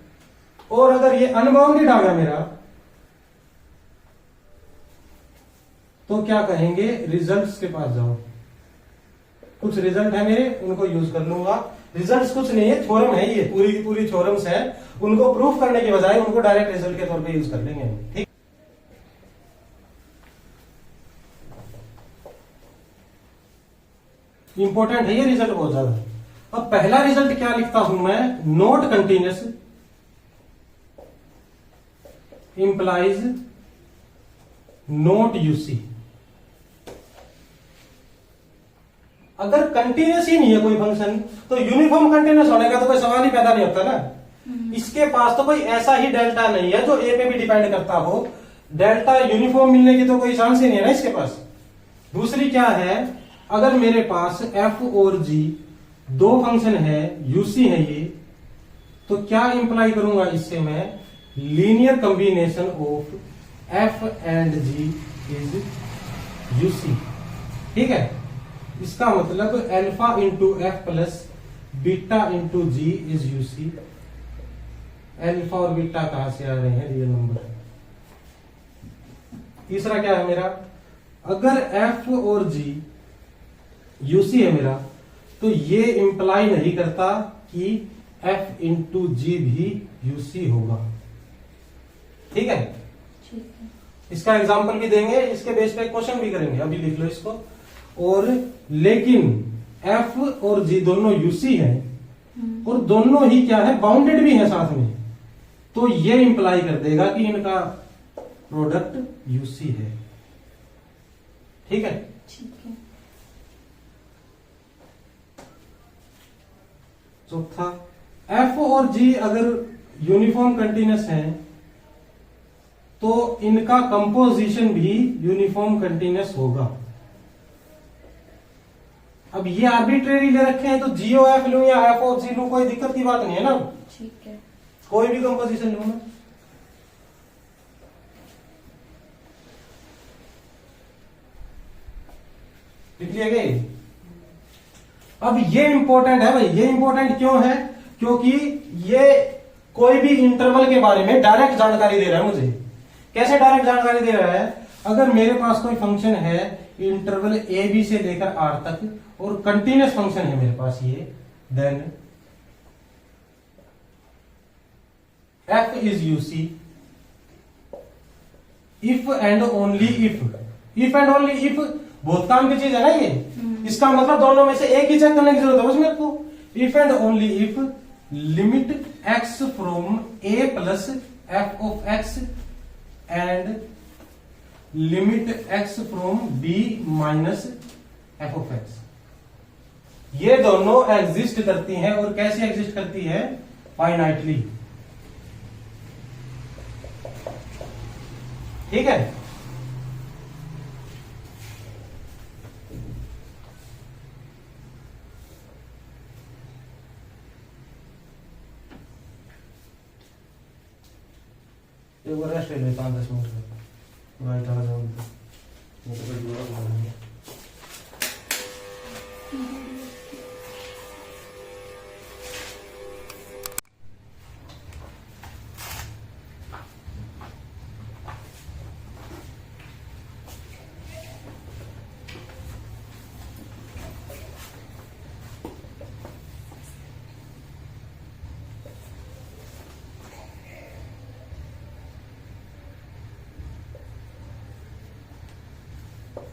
और अगर ये अनबाउंडेड आ गया मेरा, तो क्या कहेंगे, रिजल्ट्स के पास जाओ। कुछ रिजल्ट है मेरे, उनको यूज कर लूंगा। रिजल्ट्स कुछ नहीं है, थ्योरम है, ये पूरी की पूरी थ्योरम्स है। उनको प्रूफ करने के बजाय उनको डायरेक्ट रिजल्ट के तौर पे यूज कर लेंगे, ठीक। इंपॉर्टेंट है ये रिजल्ट बहुत ज्यादा। अब पहला रिजल्ट क्या लिखता हूं मैं, not continuous implies not UC. अगर कंटिन्यूअस ही नहीं है कोई फंक्शन, तो यूनिफॉर्म कंटिन्यूअस होने का तो कोई सवाल ही पैदा नहीं होता ना। इसके पास तो कोई ऐसा ही डेल्टा नहीं है जो ए पे भी डिपेंड करता हो। डेल्टा यूनिफॉर्म मिलने की तो कोई चांस ही नहीं है ना इसके पास। दूसरी क्या है, अगर मेरे पास एफ और जी दो फंक्शन है, यूसी है ये, तो क्या इंप्लाई करूंगा इससे मैं, linear combination of F and G is UC. ठीक है, इसका मतलब alpha into F plus beta into G is UC. Alpha और बीटा कहां से आ रहे हैं, रियल नंबर। तीसरा क्या है मेरा, अगर एफ और जी यूसी है मेरा, तो ये इंप्लाई नहीं करता कि एफ इंटू जी भी यूसी होगा। ठीक है, इसका एग्जाम्पल भी देंगे, इसके बेस पे क्वेश्चन भी करेंगे, अभी लिख लो इसको। और लेकिन एफ और जी दोनों यूसी है और दोनों ही क्या है, बाउंडेड भी है साथ में, तो ये इंप्लाई कर देगा कि इनका प्रोडक्ट यूसी है। ठीक है, ठीक है। चौथा, एफ और जी अगर यूनिफॉर्म कंटिन्यूअस है तो इनका कंपोजिशन भी यूनिफॉर्म कंटिन्यूअस होगा। अब ये आर्बिट्रेरी ले रखे हैं, तो जी ओ एफ लू या एफ ओ जी लू, कोई दिक्कत की बात नहीं है ना। ठीक है, कोई भी कंपोजिशन लू ना। लिख लिया गया। अब ये इंपॉर्टेंट है भाई, ये इंपॉर्टेंट क्यों है, क्योंकि ये कोई भी इंटरवल के बारे में डायरेक्ट जानकारी दे रहा है मुझे। कैसे डायरेक्ट जानकारी दे रहा है, अगर मेरे पास कोई फंक्शन है इंटरवल ए बी से लेकर आर तक और कंटिन्यूअस फंक्शन है मेरे पास ये, then F is UC if and only if. If and only if बहुत काम की चीज है ना ये। इसका मतलब दोनों में से एक ही चेक करने की जरूरत है बस मेरे को। If and only if limit X from A plus F of X and limit X from B minus F of X, ये दोनों एग्जिस्ट करती हैं। और कैसे एग्जिस्ट करती है, फाइनाइटली। ठीक है, एक बार रेस्ट ले लेता हूँ 10 मिनट में, राइट आ जाऊंगी नहीं तो फिर दोबारा बोलेंगे।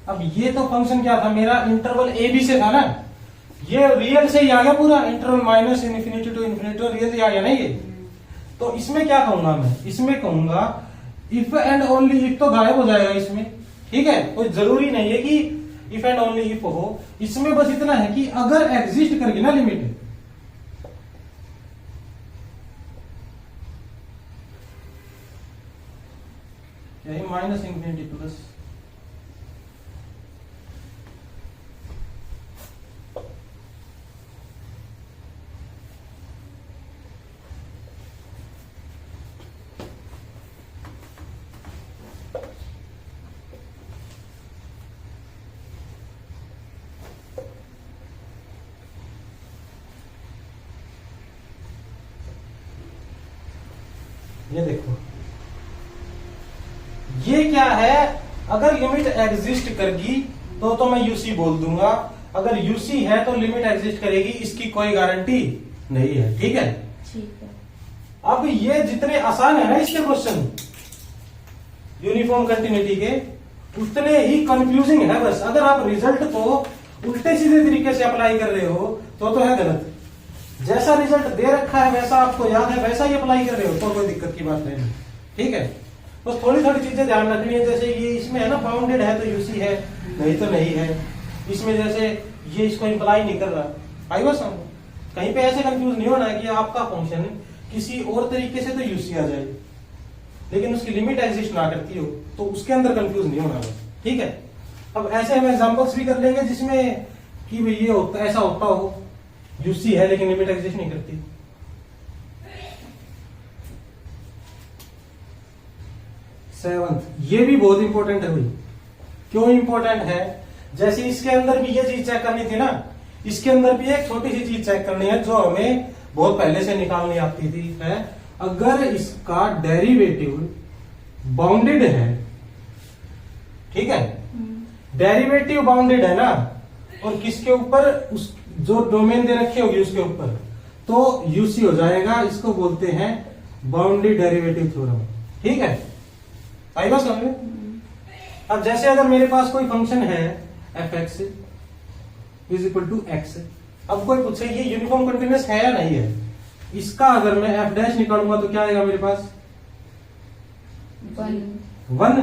अब ये तो फंक्शन क्या था मेरा, इंटरवल ए बी से था ना, ये रियल से ही आ गया पूरा, interval minus infinity to infinity, real से आ गया ना ये। तो इसमें क्या कहूंगा मैं, इसमें कहूंगा इफ एंड ओनली इफ, तो गायब हो जाएगा इसमें। ठीक है, कोई जरूरी नहीं है कि इफ एंड ओनली इफ हो, इसमें बस इतना है कि अगर एग्जिस्ट करके ना लिमिट, यही माइनस इंफिनिटी प्लस ये देखो, ये क्या है, अगर लिमिट एग्जिस्ट करेगी तो मैं यूसी बोल दूंगा, अगर यूसी है तो लिमिट एग्जिस्ट करेगी, इसकी कोई गारंटी नहीं है। ठीक है, ठीक है। अब ये जितने आसान है ना इसके क्वेश्चन यूनिफॉर्म कंटिन्यूटी के, उतने ही कंफ्यूजिंग है। बस अगर आप रिजल्ट को उल्टे सीधे तरीके से अप्लाई कर रहे हो तो है गलत। जैसा रिजल्ट दे रखा है वैसा आपको याद है, वैसा ही अप्लाई कर रहे हो तो कोई दिक्कत की बात नहीं। ठीक है, बस थोड़ी थोड़ी चीजें ध्यान रखनी है। जैसे ये इसमें है ना बाउंडेड है तो यूसी है, नहीं तो नहीं है। इसमें जैसे ये इसको इंप्लाई नहीं कर रहा, आई बस कहीं पे ऐसे कंफ्यूज नहीं होना है कि आपका फंक्शन किसी और तरीके से तो यूसी आ जाए लेकिन उसकी लिमिट एग्जिस्ट ना करती हो, तो उसके अंदर कंफ्यूज नहीं होना बस। ठीक है, अब ऐसे हम एग्जांपल्स भी कर लेंगे जिसमें कि भाई ये होता ऐसा होता हो, यूसी है लेकिन लिमिट एग्जिस्ट नहीं करती। सेवंथ, ये भी बहुत इंपॉर्टेंट है भाई। क्यों इंपॉर्टेंट है? जैसे इसके अंदर भी ये चीज चेक करनी थी ना, इसके अंदर भी एक छोटी सी चीज चेक करनी है जो हमें बहुत पहले से निकालनी आती थी। है अगर इसका डेरिवेटिव बाउंडेड है, ठीक है, डेरिवेटिव बाउंडेड है ना, और किसके ऊपर, उस जो डोमेन दे रखी होगी उसके ऊपर, तो यूसी हो जाएगा। इसको बोलते हैं बाउंडेड डेरिवेटिव थ्योरम। ठीक है, आई बात समझ में? अब जैसे अगर मेरे पास कोई फंक्शन है F X is equal to X, अब कोई पूछे ये यूनिफॉर्म कंटिन्यूअस है या नहीं है, इसका अगर मैं एफ डैश निकालूंगा तो क्या आएगा मेरे पास? वन।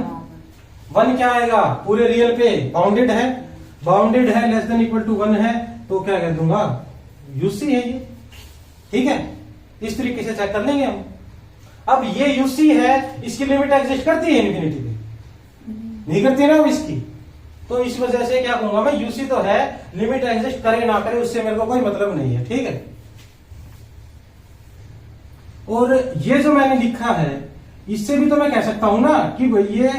वन क्या आएगा? पूरे रियल पे बाउंडेड है, बाउंडेड है less than equal to one है, तो क्या कह दूंगा? यूसी है ये। ठीक है, इस तरीके से चेक कर लेंगे हम। अब ये यूसी है, इसकी लिमिट एग्जिस्ट करती है इन्फिनिटी पे? नहीं करती ना अब इसकी, तो इस वजह से क्या कहूंगा मैं, यूसी तो है, लिमिट एग्जिस्ट करे ना करे उससे मेरे को कोई मतलब नहीं है। ठीक है, और ये जो मैंने लिखा है इससे भी तो मैं कह सकता हूं ना कि भाई ये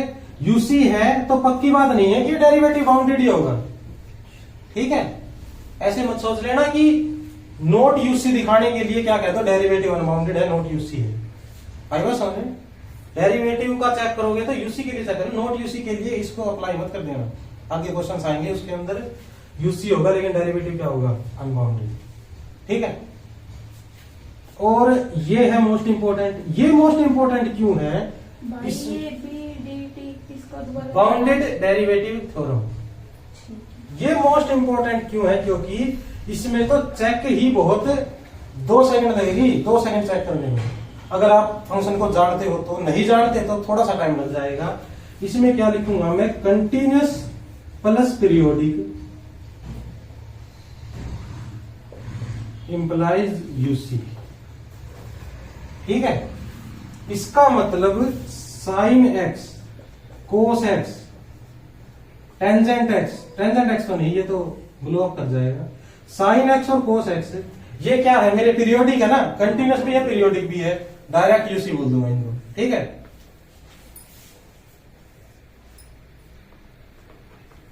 यूसी है तो पक्की बात नहीं है कि डेरिवेटिव बाउंडेड ही होगा। ठीक है, ऐसे मत सोच लेना कि नोट यूसी दिखाने के लिए क्या कहते हो, डेरिवेटिव अनबाउंडेड है, नोट यूसी है। आई बात समझ में? डेरिवेटिव का चेक करोगे तो यूसी के लिए चेक करो, नोट यूसी के लिए इसको अप्लाई मत कर देना। आगे क्वेश्चंस आएंगे उसके अंदर यूसी होगा लेकिन डेरिवेटिव क्या होगा? अनबाउंडेड। ठीक है, और ये है मोस्ट इंपोर्टेंट। ये मोस्ट इंपोर्टेंट क्यों है? Bounded derivative theorem. ये मोस्ट इंपोर्टेंट क्यों है? क्योंकि इसमें तो चेक ही बहुत 2 सेकंड लगेगी, 2 सेकंड चेक करने में। अगर आप फंक्शन को जानते हो तो, नहीं जानते तो थोड़ा सा टाइम लग जाएगा। इसमें क्या लिखूंगा मैं? Continuous plus periodic implies UC. ठीक है, इसका मतलब sine x, cos x, tangent x तो नहीं, ये तो ब्लो अप कर जाएगा। साइन एक्स और कोस एक्स ये क्या है? मेरे पीरियोडिक है ना, कंटिन्यूअस भी है पीरियोडिक भी है, डायरेक्ट यूसी बोल दूंगा इनको। ठीक है,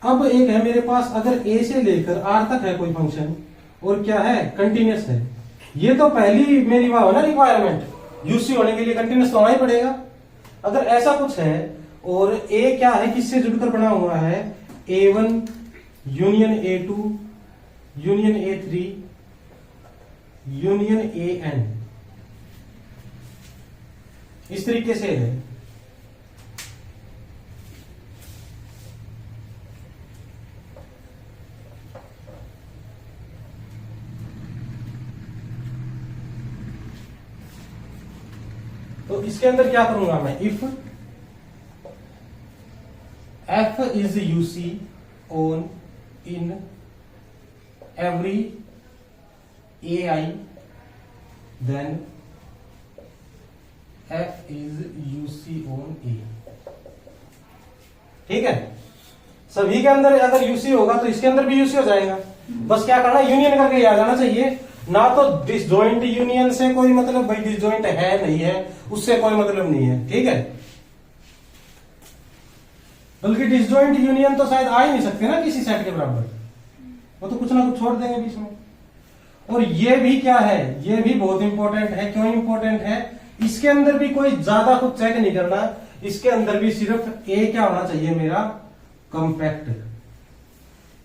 अब एक है मेरे पास, अगर ए से लेकर आर तक है कोई फंक्शन और क्या है? कंटिन्यूअस है। ये तो पहली मेरी वहां ना रिक्वायरमेंट, यूसी होने के लिए कंटिन्यूअस तो होना ही पड़ेगा। अगर ऐसा कुछ है और ए क्या है, किससे जुड़कर बना हुआ है? A1 union A2 union A3 union AN, इस तरीके से है। तो इसके अंदर क्या करूंगा मैं? If F is UC on in every AI, then F is UC on A. ठीक है, सभी के अंदर अगर यूसी होगा तो इसके अंदर भी यूसी हो जाएगा। बस क्या करना, यूनियन करके ही आ जाना चाहिए ना। तो डिसजॉइंट यूनियन से कोई मतलब, भाई डिसजॉइंट है नहीं है उससे कोई मतलब नहीं है, ठीक है। बल्कि डिसजॉइंट यूनियन तो शायद आ ही नहीं सकते ना किसी सेट के बराबर, वो तो कुछ ना कुछ छोड़ देंगे बीच में। और ये भी क्या है, ये भी बहुत इंपॉर्टेंट है। क्यों इंपॉर्टेंट है, इसके अंदर भी कोई ज्यादा कुछ चेक नहीं करना, इसके अंदर भी सिर्फ ए क्या होना चाहिए मेरा, कॉम्पैक्ट।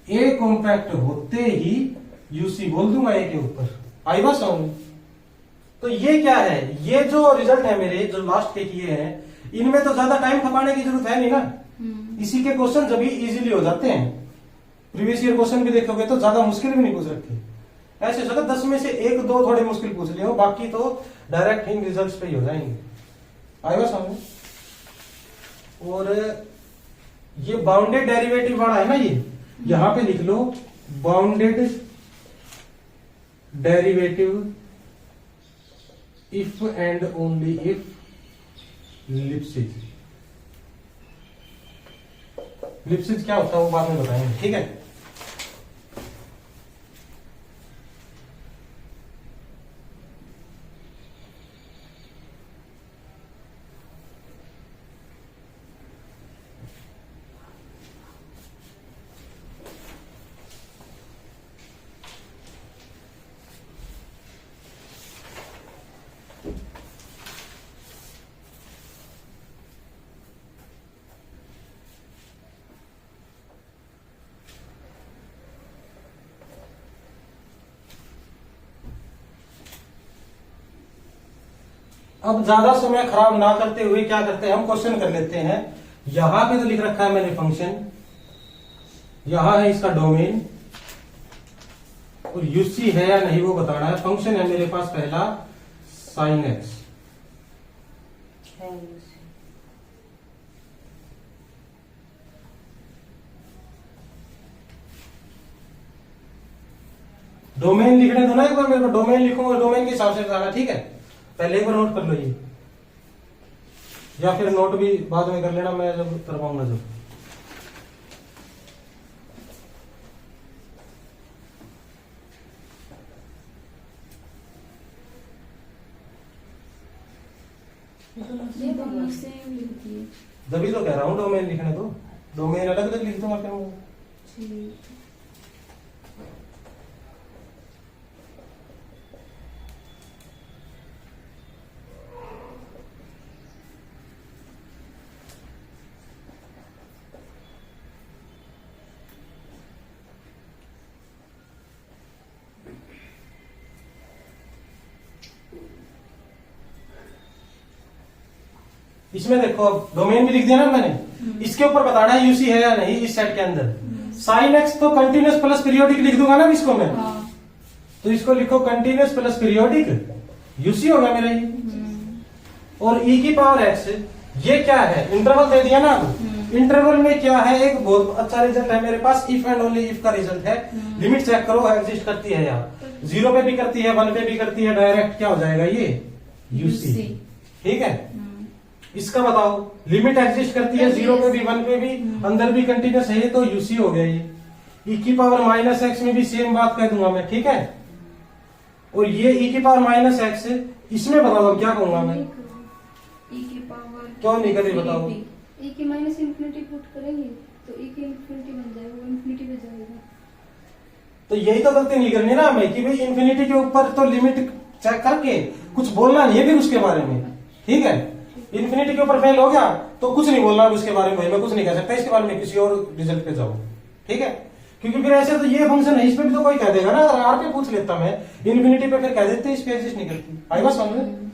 ए कॉम्पैक्ट होते ही यूसी बोल दूंगा ए के ऊपर। आई बात समझ। तो ये क्या है, ये जो रिजल्ट है मेरे जो लास्ट के किए हैं, इनमें तो ज्यादा टाइम खपाने की जरूरत है नहीं ना। इसी के क्वेश्चन जब इजीली हो जाते हैं। प्रीवियस ईयर क्वेश्चन भी देखोगे तो ज्यादा मुश्किल भी नहीं पूछ रखे। ऐसे सोचा 10 में से 1-2 थोड़े मुश्किल पूछ लिए हो, बाकी तो डायरेक्ट इन रिजल्ट्स पे ही हो जाएंगे। आएगा समझ। और ये बाउंडेड डेरिवेटिव वाला है ना, ये यहां पे लिख लो bounded derivative if and only if Lipschitz. Lipschitz क्या होता है वो बाद में बताएंगे, ठीक है। अब ज्यादा समय खराब ना करते हुए क्या करते हैं, हम क्वेश्चन कर लेते हैं। यहां पे तो लिख रखा है मैंने फंक्शन, यहां है इसका डोमेन, और यूसी है या नहीं वो बताना है। फंक्शन है मेरे पास पहला साइन एक्स, डोमेन लिखने दो ना एक बार मेरे को, डोमेन लिखूंगा डोमेन के हिसाब से बताना, ठीक है। पहले एक बार नोट कर लो ये, या फिर नोट भी बाद में कर लेना, मैं जब करवाऊंगा जब। ये दोनों सेम लिख दिए। जब तो कह रहा हूँ डोमेन लिखने दो, डोमेन अलग अलग लिख दूंगा फिर मैं। ठीक। इसमें देखो अब डोमेन भी लिख दिया ना मैंने, इसके ऊपर बताना है यूसी है या नहीं इस सेट के अंदर। साइन एक्स तो कंटिन्यूस प्लस पीरियोडिक लिख दूंगा ना इसको मैं, तो इसको लिखो कंटिन्यूस प्लस पीरियोडिक, यूसी होगा मेरा ये। और ई की पावर एक्स, ये क्या है, इंटरवल दे दिया ना। इंटरवल में क्या है, एक बहुत अच्छा रिजल्ट है मेरे पास, इफ एंड ओनली इफ का रिजल्ट है। लिमिट चेक करो, एग्जिस्ट करती है यहाँ, 0 पे भी करती है, 1 पे भी करती है, डायरेक्ट क्या हो जाएगा ये यूसी, ठीक है। इसका बताओ, लिमिट एग्जिस्ट करती है 0 पे भी 1 पे भी, अंदर भी कंटिन्यूस है, तो यूसी हो गया ये। ई की पावर माइनस एक्स में भी सेम बात कह दूंगा मैं, ठीक है। और ये ई की पावर माइनस एक्स, इसमें बताओ क्या कहूंगा मैं, ई की पावर क्यों नहीं करी बताओ। ई की माइनस इन्फिनिटी पुट करेंगे तो ई की इन्फिनिटी बन जाएगा, वो इन्फिनिटी पे जाएगा। तो यही तो गलती नहीं करनी ना हमें, कि भाई इन्फिनिटी के ऊपर तो लिमिट चेक करके कुछ बोलना नहीं है फिर उसके बारे में, ठीक है। इन्फिनिटी के ऊपर फेल हो गया तो कुछ नहीं बोलना उसके बारे में, मैं कुछ नहीं कह सकता इसके बारे में, किसी और रिजल्ट पे जाओ, ठीक है। क्योंकि फिर ऐसे तो ये फंक्शन है, इस पे भी तो कोई कह देगा ना, अगर आर पे पूछ लेता मैं, इन्फिनिटी पे फिर कह देते इस पे एग्जिस्ट नहीं करती। आई बात समझ में,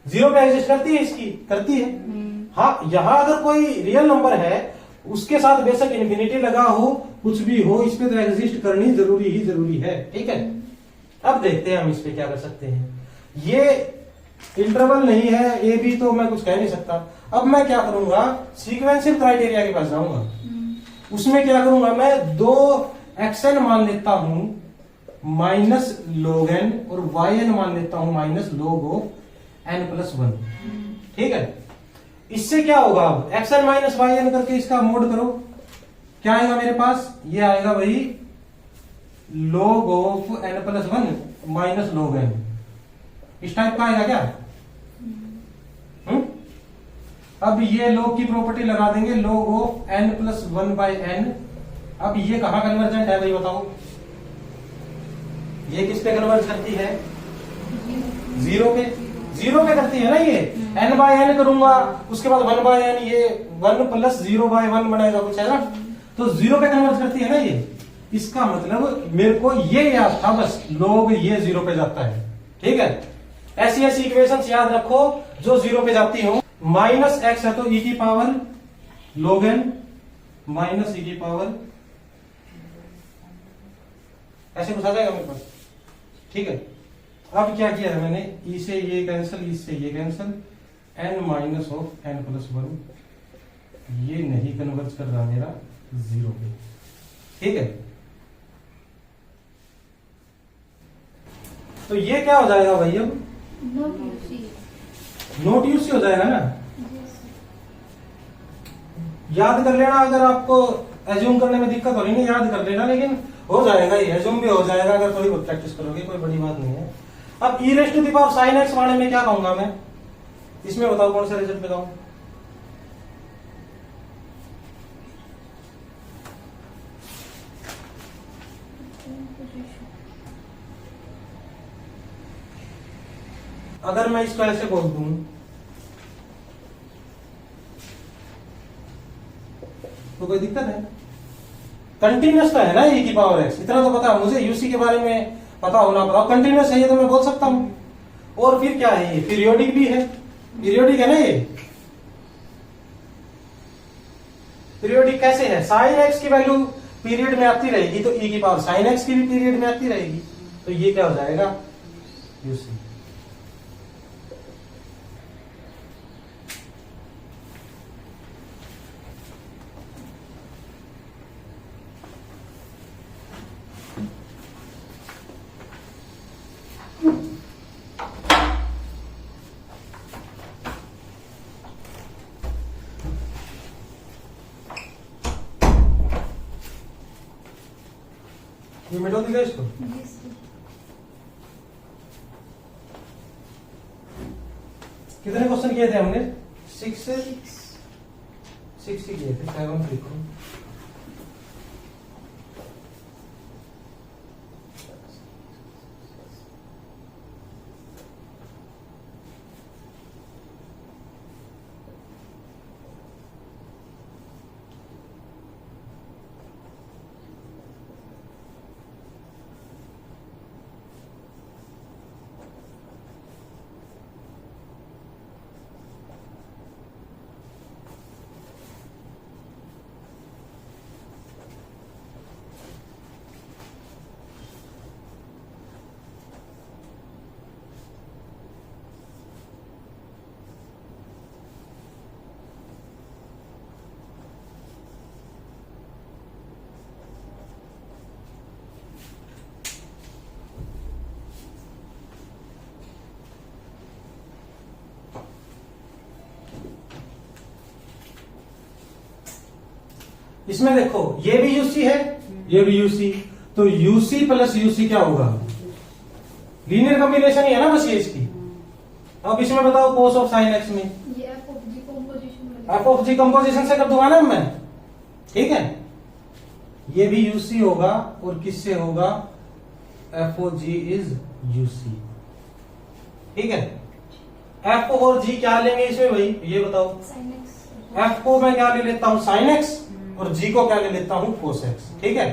0 पे एग्जिस्ट करती है, इसकी करती है। हाँ, यहाँ अगर कोई रियल नंबर है उसके साथ बेशक इन्फिनिटी लगा हो, कुछ भी हो, इस पे तो एग्जिस्ट करनी जरूरी ही जरूरी है, ठीक है। अब देखते हैं हम इस पे क्या कर सकते हैं। ये इंटरवल नहीं है, ये भी तो मैं कुछ कह नहीं सकता। अब मैं क्या करूंगा, सीक्वेंशियल क्राइटेरिया के पास जाऊंगा। उसमें क्या करूंगा मैं, 2 एक्सएन मान लेता हूं माइनस log n, और yn मान लेता हूं माइनस log ऑफ n+1, ठीक है। इससे क्या होगा, अब x n minus y n करके इसका मोड करो, क्या आएगा मेरे पास, ये आएगा भाई log of n plus one minus log n, इस टाइप का आएगा क्या? अब ये log की प्रॉपर्टी लगा देंगे, log of n plus one by n. अब ये कहां कन्वर्जेंट है भाई बताओ, ये किस पे कन्वर्ज करती है, जीरो पे, जीरो पे करती है ना ये, एन बाय एन करूंगा उसके बाद वन बाय एन, ये one plus zero by one बनेगा कुछ, है ना, तो जीरो पे कन्वर्ज करती है ना ये। इसका मतलब मेरे को ये याद था बस, लोग ये जीरो पे जाता है, ठीक है। ऐसी ऐसी इक्वेशंस याद रखो जो जीरो पे जाती हो। माइनस एक्स है तो ई की पावर log n माइनस ई की पावर, ऐसे कुछ आ जाएगा मेरे पास, ठीक है। अब क्या किया है मैंने, ई से ये कैंसिल, ई से ये cancel, n minus of n plus one, ये नहीं कन्वर्ज कर रहा मेरा जीरो पे, ठीक है। तो ये क्या हो जाएगा भाई, अब नोट यूसी। नोट यूसी हो जाएगा ना, याद कर लेना, अगर आपको एज्यूम करने में दिक्कत हो रही है याद कर लेना, लेकिन हो जाएगा, ये एज्यूम भी हो जाएगा अगर थोड़ी बहुत प्रैक्टिस करोगे, कोई बड़ी बात नहीं है। अब e raise to the power sine x वाले में क्या कहूंगा मैं, इसमें बताओ कौन सा रिजल्ट लगाऊं, अगर मैं इसको ऐसे बोल दूं तो कोई दिक्कत है, कंटिन्यूस तो है ना e की पावर x, इतना तो पता है मुझे, यूसी के बारे में पता होना, बताओ कंटिन्यूस है ये तो मैं बोल सकता हूं। और फिर क्या है, ये पीरियोडिक भी है, पीरियोडिक है ना ये, पीरियोडिक कैसे है, साइन एक्स की वैल्यू पीरियड में आती रहेगी तो e की पावर साइन एक्स की भी पीरियड में आती रहेगी, तो ये क्या हो जाएगा यूसी। ये मिटा दिया इसको, कितने क्वेश्चन किए थे हमने, सिक्स ही किए थे, 7 लिखो। इसमें देखो ये भी यूसी है, ये भी यूसी, तो यूसी प्लस यूसी क्या होगा, लीनियर कॉम्बिनेशन ही है ना बस ये इसकी। अब इसमें बताओ कोस ऑफ साइन एक्स में, ये f of g composition, f of g composition से कर दूंगा ना मैं, ठीक है। ये भी यूसी होगा और किससे होगा, f o g is UC, ठीक है। एफ और जी क्या लेंगे इसमें भाई, ये बताओ, साइन एक्स, एफ को मैं क्या ले लेता हूं साइन एक्स, और जी को क्या ले लेता हूं कोस एक्स, ठीक है।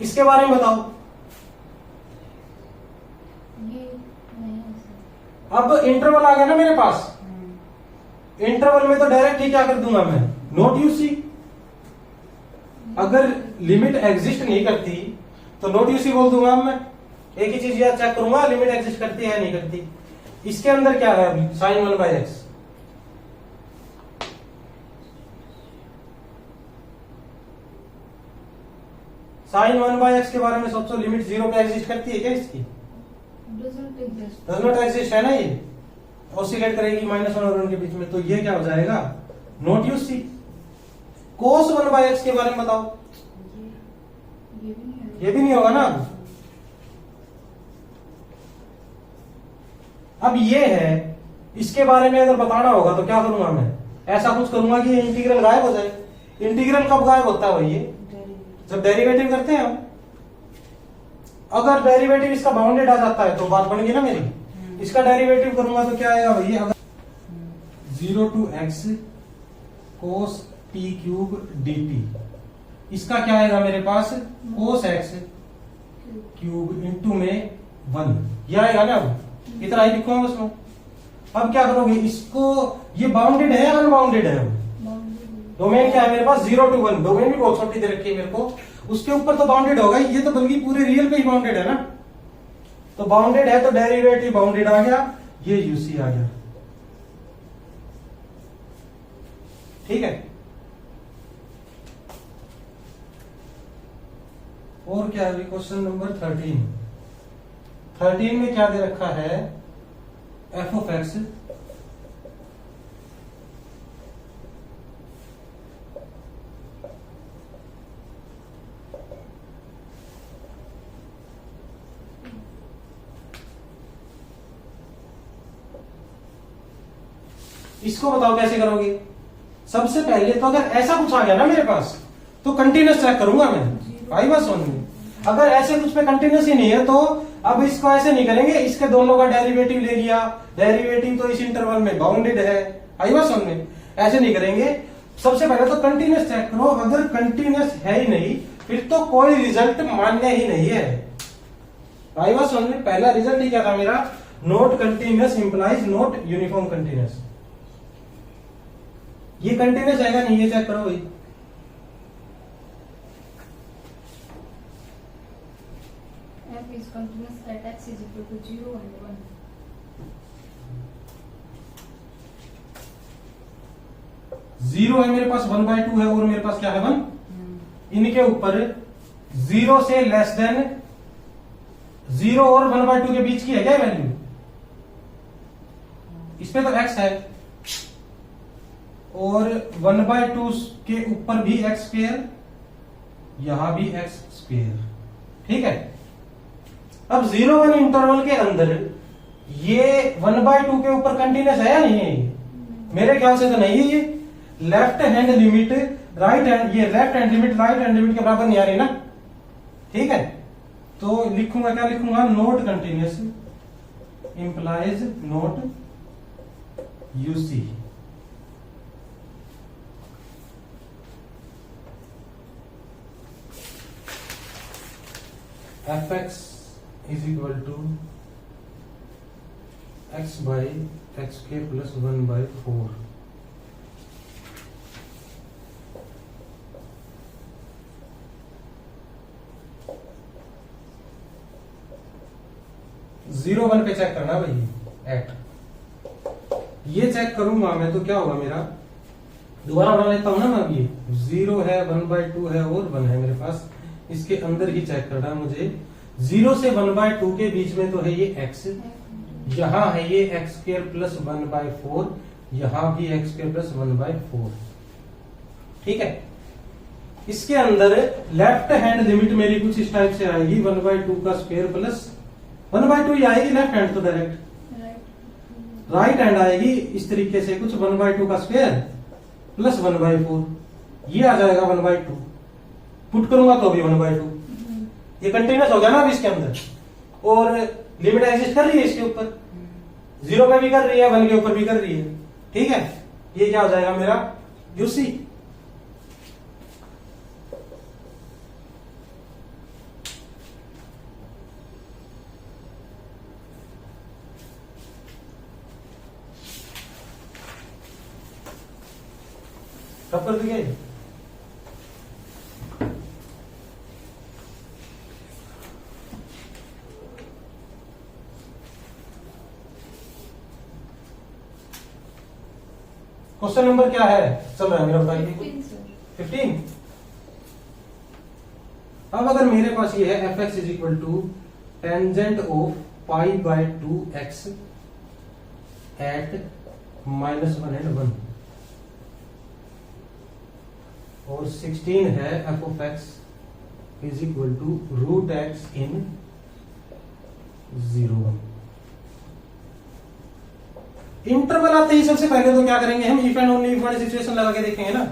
इसके बारे में बताओ, ये नहीं है सर। अब इंटरवल आ गया ना मेरे पास, इंटरवल में तो डायरेक्ट ही क्या कर दूंगा मैं, नोट यूसी। अगर लिमिट एग्जिस्ट नहीं करती तो नोट यूसी बोल दूंगा मैं, एक ही चीज याद चेक करूंगा लिमिट एग्जिस्ट करती है नहीं करती। इसके अंदर क्या है अभी, साइन 1/x, साइन 1/x के बारे में सोचो, लिमिट 0 पे एग्जिस्ट करती है क्या इसकी, doesn't exist, does not exist है ना ये। ऑसिलेट करेगी -1 और 1 के बीच में, तो ये क्या हो जाएगा, not use C. cos 1/x के बारे में बताओ। ये भी नहीं है। ये भी नहीं होगा ना। अब ये है, इसके बारे में अगर बताना होगा तो क्या करूंगा मैं, ऐसा कुछ करूंगा कि ये इंटीग्रल गायब हो जाए। इंटीग्रल कब गायब होता है भाई, ये जब डेरिवेटिव करते हैं हम। अगर डेरिवेटिव इसका बाउंडेड आ जाता है तो बात बन गई ना मेरी। इसका डेरिवेटिव करूंगा तो क्या आएगा भैया, अगर 0 to x cos t³ dt, इसका क्या आएगा मेरे पास, cos x³ इंटू में 1, ये आएगा ना। अब इतना ही लिखूंगा उसमें। अब क्या करोगे इसको, ये बाउंडेड है या अनबाउंडेड है, डोमेन क्या है मेरे पास 0 to 1, डोमेन भी बहुत छोटी दे रखी है मेरे को, उसके ऊपर तो बाउंडेड होगा, ये तो बल्कि पूरे रियल पे ही बाउंडेड है ना। तो बाउंडेड है तो डेरिवेटिव बाउंडेड आ गया, ये यूसी आ गया। ठीक है, और क्या है क्वेश्चन नंबर 13 में क्या दे रखा है, एफ ऑफ एक्स इसको बताओ कैसे करोगे। सबसे पहले तो अगर ऐसा कुछ आ गया ना मेरे पास तो कंटिन्यूस चेक करूंगा मैं, आई बात समझ में। अगर ऐसे कुछ पे कंटिन्यूस ही नहीं है तो अब इसको ऐसे नहीं करेंगे, इसके दोनों का डेरिवेटिव ले लिया, डेरिवेटिव तो इस इंटरवल में बाउंडेड है, आई बात समझ में, ऐसे नहीं करेंगे। सबसे पहले तो कंटिन्यूस चेक करो, अगर कंटिन्यूस है ही नहीं फिर तो कोई रिजल्ट मान्य ही नहीं है, आई बात समझ में। पहला रिजल्ट ही क्या था मेरा, not continuous implies not uniform continuous. ये कंटिन्यूस आएगा नहीं, ये चेक करो भाई। f is continuous at x is equal to 0 and 1. Zero है मेरे पास, 1/2 है और मेरे पास क्या है 1। इनके ऊपर 0 से लेस देन 0 और 1/2 के बीच की है क्या वैल्यू, इस पे तो x है, और 1/2 के ऊपर भी x², यहां भी x²। ठीक है, अब 0-1 इंटरवल के अंदर ये 1/2 के ऊपर कंटिन्यूस है या नहीं है, मेरे ख्याल से तो नहीं है। ये left hand limit right hand, ये left hand limit right hand limit के बराबर नहीं आ रही ना। ठीक है, तो लिखूंगा क्या, लिखूंगा not continuous implies not UC. fx is equal to x by xk plus 1/4। Zero one पे चेक करना भाई एट, ये चेक करूंगा मैं तो क्या होगा मेरा, दोबारा बना लेता हूं ना मैं। ये 0 है, 1/2 है और 1 है मेरे पास, इसके अंदर ही चेक करना है मुझे। 0 से 1/2 के बीच में तो है ये x, यहां है ये x² plus 1/4, यहां भी x² plus 1/4। ठीक है, इसके अंदर लेफ्ट हैंड लिमिट मेरी कुछ इस टाइप से आएगी, 1/2 का स्क्वायर प्लस 1/2 ही आएगी लेफ्ट हैंड तो डायरेक्ट, राइट हैंड आएगी इस तरीके से कुछ 1/2 का स्क्वायर प्लस 1/4, ये आ जाएगा 1/2। पुट करूंगा तो भी 1/2, ये कंटिन्यूस हो गया ना अब इसके अंदर, और लिमिट एग्जिस्ट कर रही है इसके ऊपर, 0 पे भी कर रही है, 1 के ऊपर भी कर रही है। ठीक है, ये क्या हो जाएगा मेरा यूसी। कब कर दिए, क्वेश्चन नंबर क्या है चल रहा है मेरा, बताइए। 15। अब अगर मेरे पास ये है fx is equal to tangent of π/2x at -1 and 1 और 16 है f of x is equal to root x in 0 1। Interval आते ही सबसे पहले तो क्या करेंगे हम, इफ एंड ओनली इफ वाली सिचुएशन लगा के देखेंगे ना।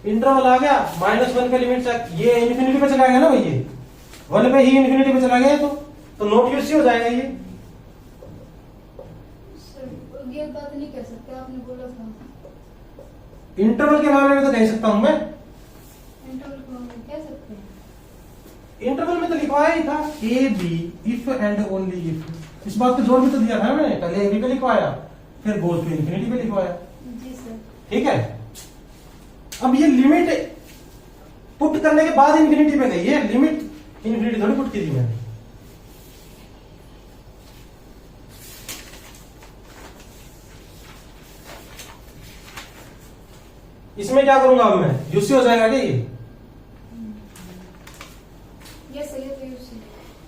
इंटरवल आ गया, -1 पे लिमिट ये इन्फिनिटी पे चला गया ना भाई, ये 1 पे ही इन्फिनिटी पे चला गया तो नोट यूसी हो जाएगा ये। सर ये बात नहीं कह सकते, आपने बोला था इंटरवल के मामले में तो कह सकता हूं मैं, इंटरवल को हम कह सकते हैं। इंटरवल में तो लिखवाया ही था a B if and only if. इस बात पे जोर भी तो दिया था ना मैंने, पहले ए बी पे लिखवाया फिर गोज टू इन्फिनिटी पे लिखवाया। जी सर। ठीक है, अब ये लिमिट पुट करने के बाद इन्फिनिटी पे गई है, लिमिट इन्फिनिटी थोड़ी पुट की थी मैंने। इसमें क्या करूंगा अब मैं, यूसी हो जाएगा क्या ये? सही है तो यूसी।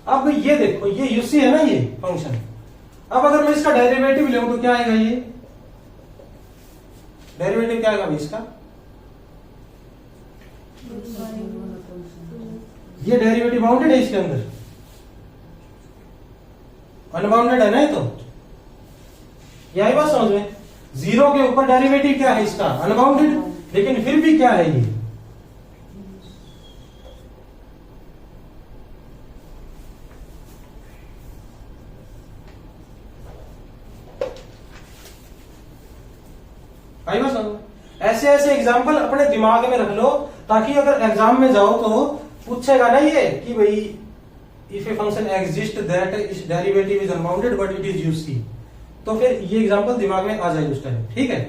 अब ये देखो ये यूसी है ना ये फंक्शन। अब अगर मैं इसका डेरिवेटिव लूं तो क्या आएगा, ये डेरिवेटिव क्या आएगा भाई इसका? ये डेरिवेटिव बाउंडेड है इसके अंदर, अनबाउंडेड है ना ये तो। यही बात समझ में, 0 के ऊपर डेरिवेटिव क्या है इसका, अनबाउंडेड, लेकिन फिर भी क्या है ये, आई बात समझ में। ऐसे ऐसे एग्जाम्पल अपने दिमाग में रख लो ताकि अगर एग्जाम में जाओ तो पूछेगा ना ये कि भाई if a function exist that is derivative is unbounded but it is UC, तो फिर ये एग्जाम्पल दिमाग में आ जाए उस टाइम। ठीक है,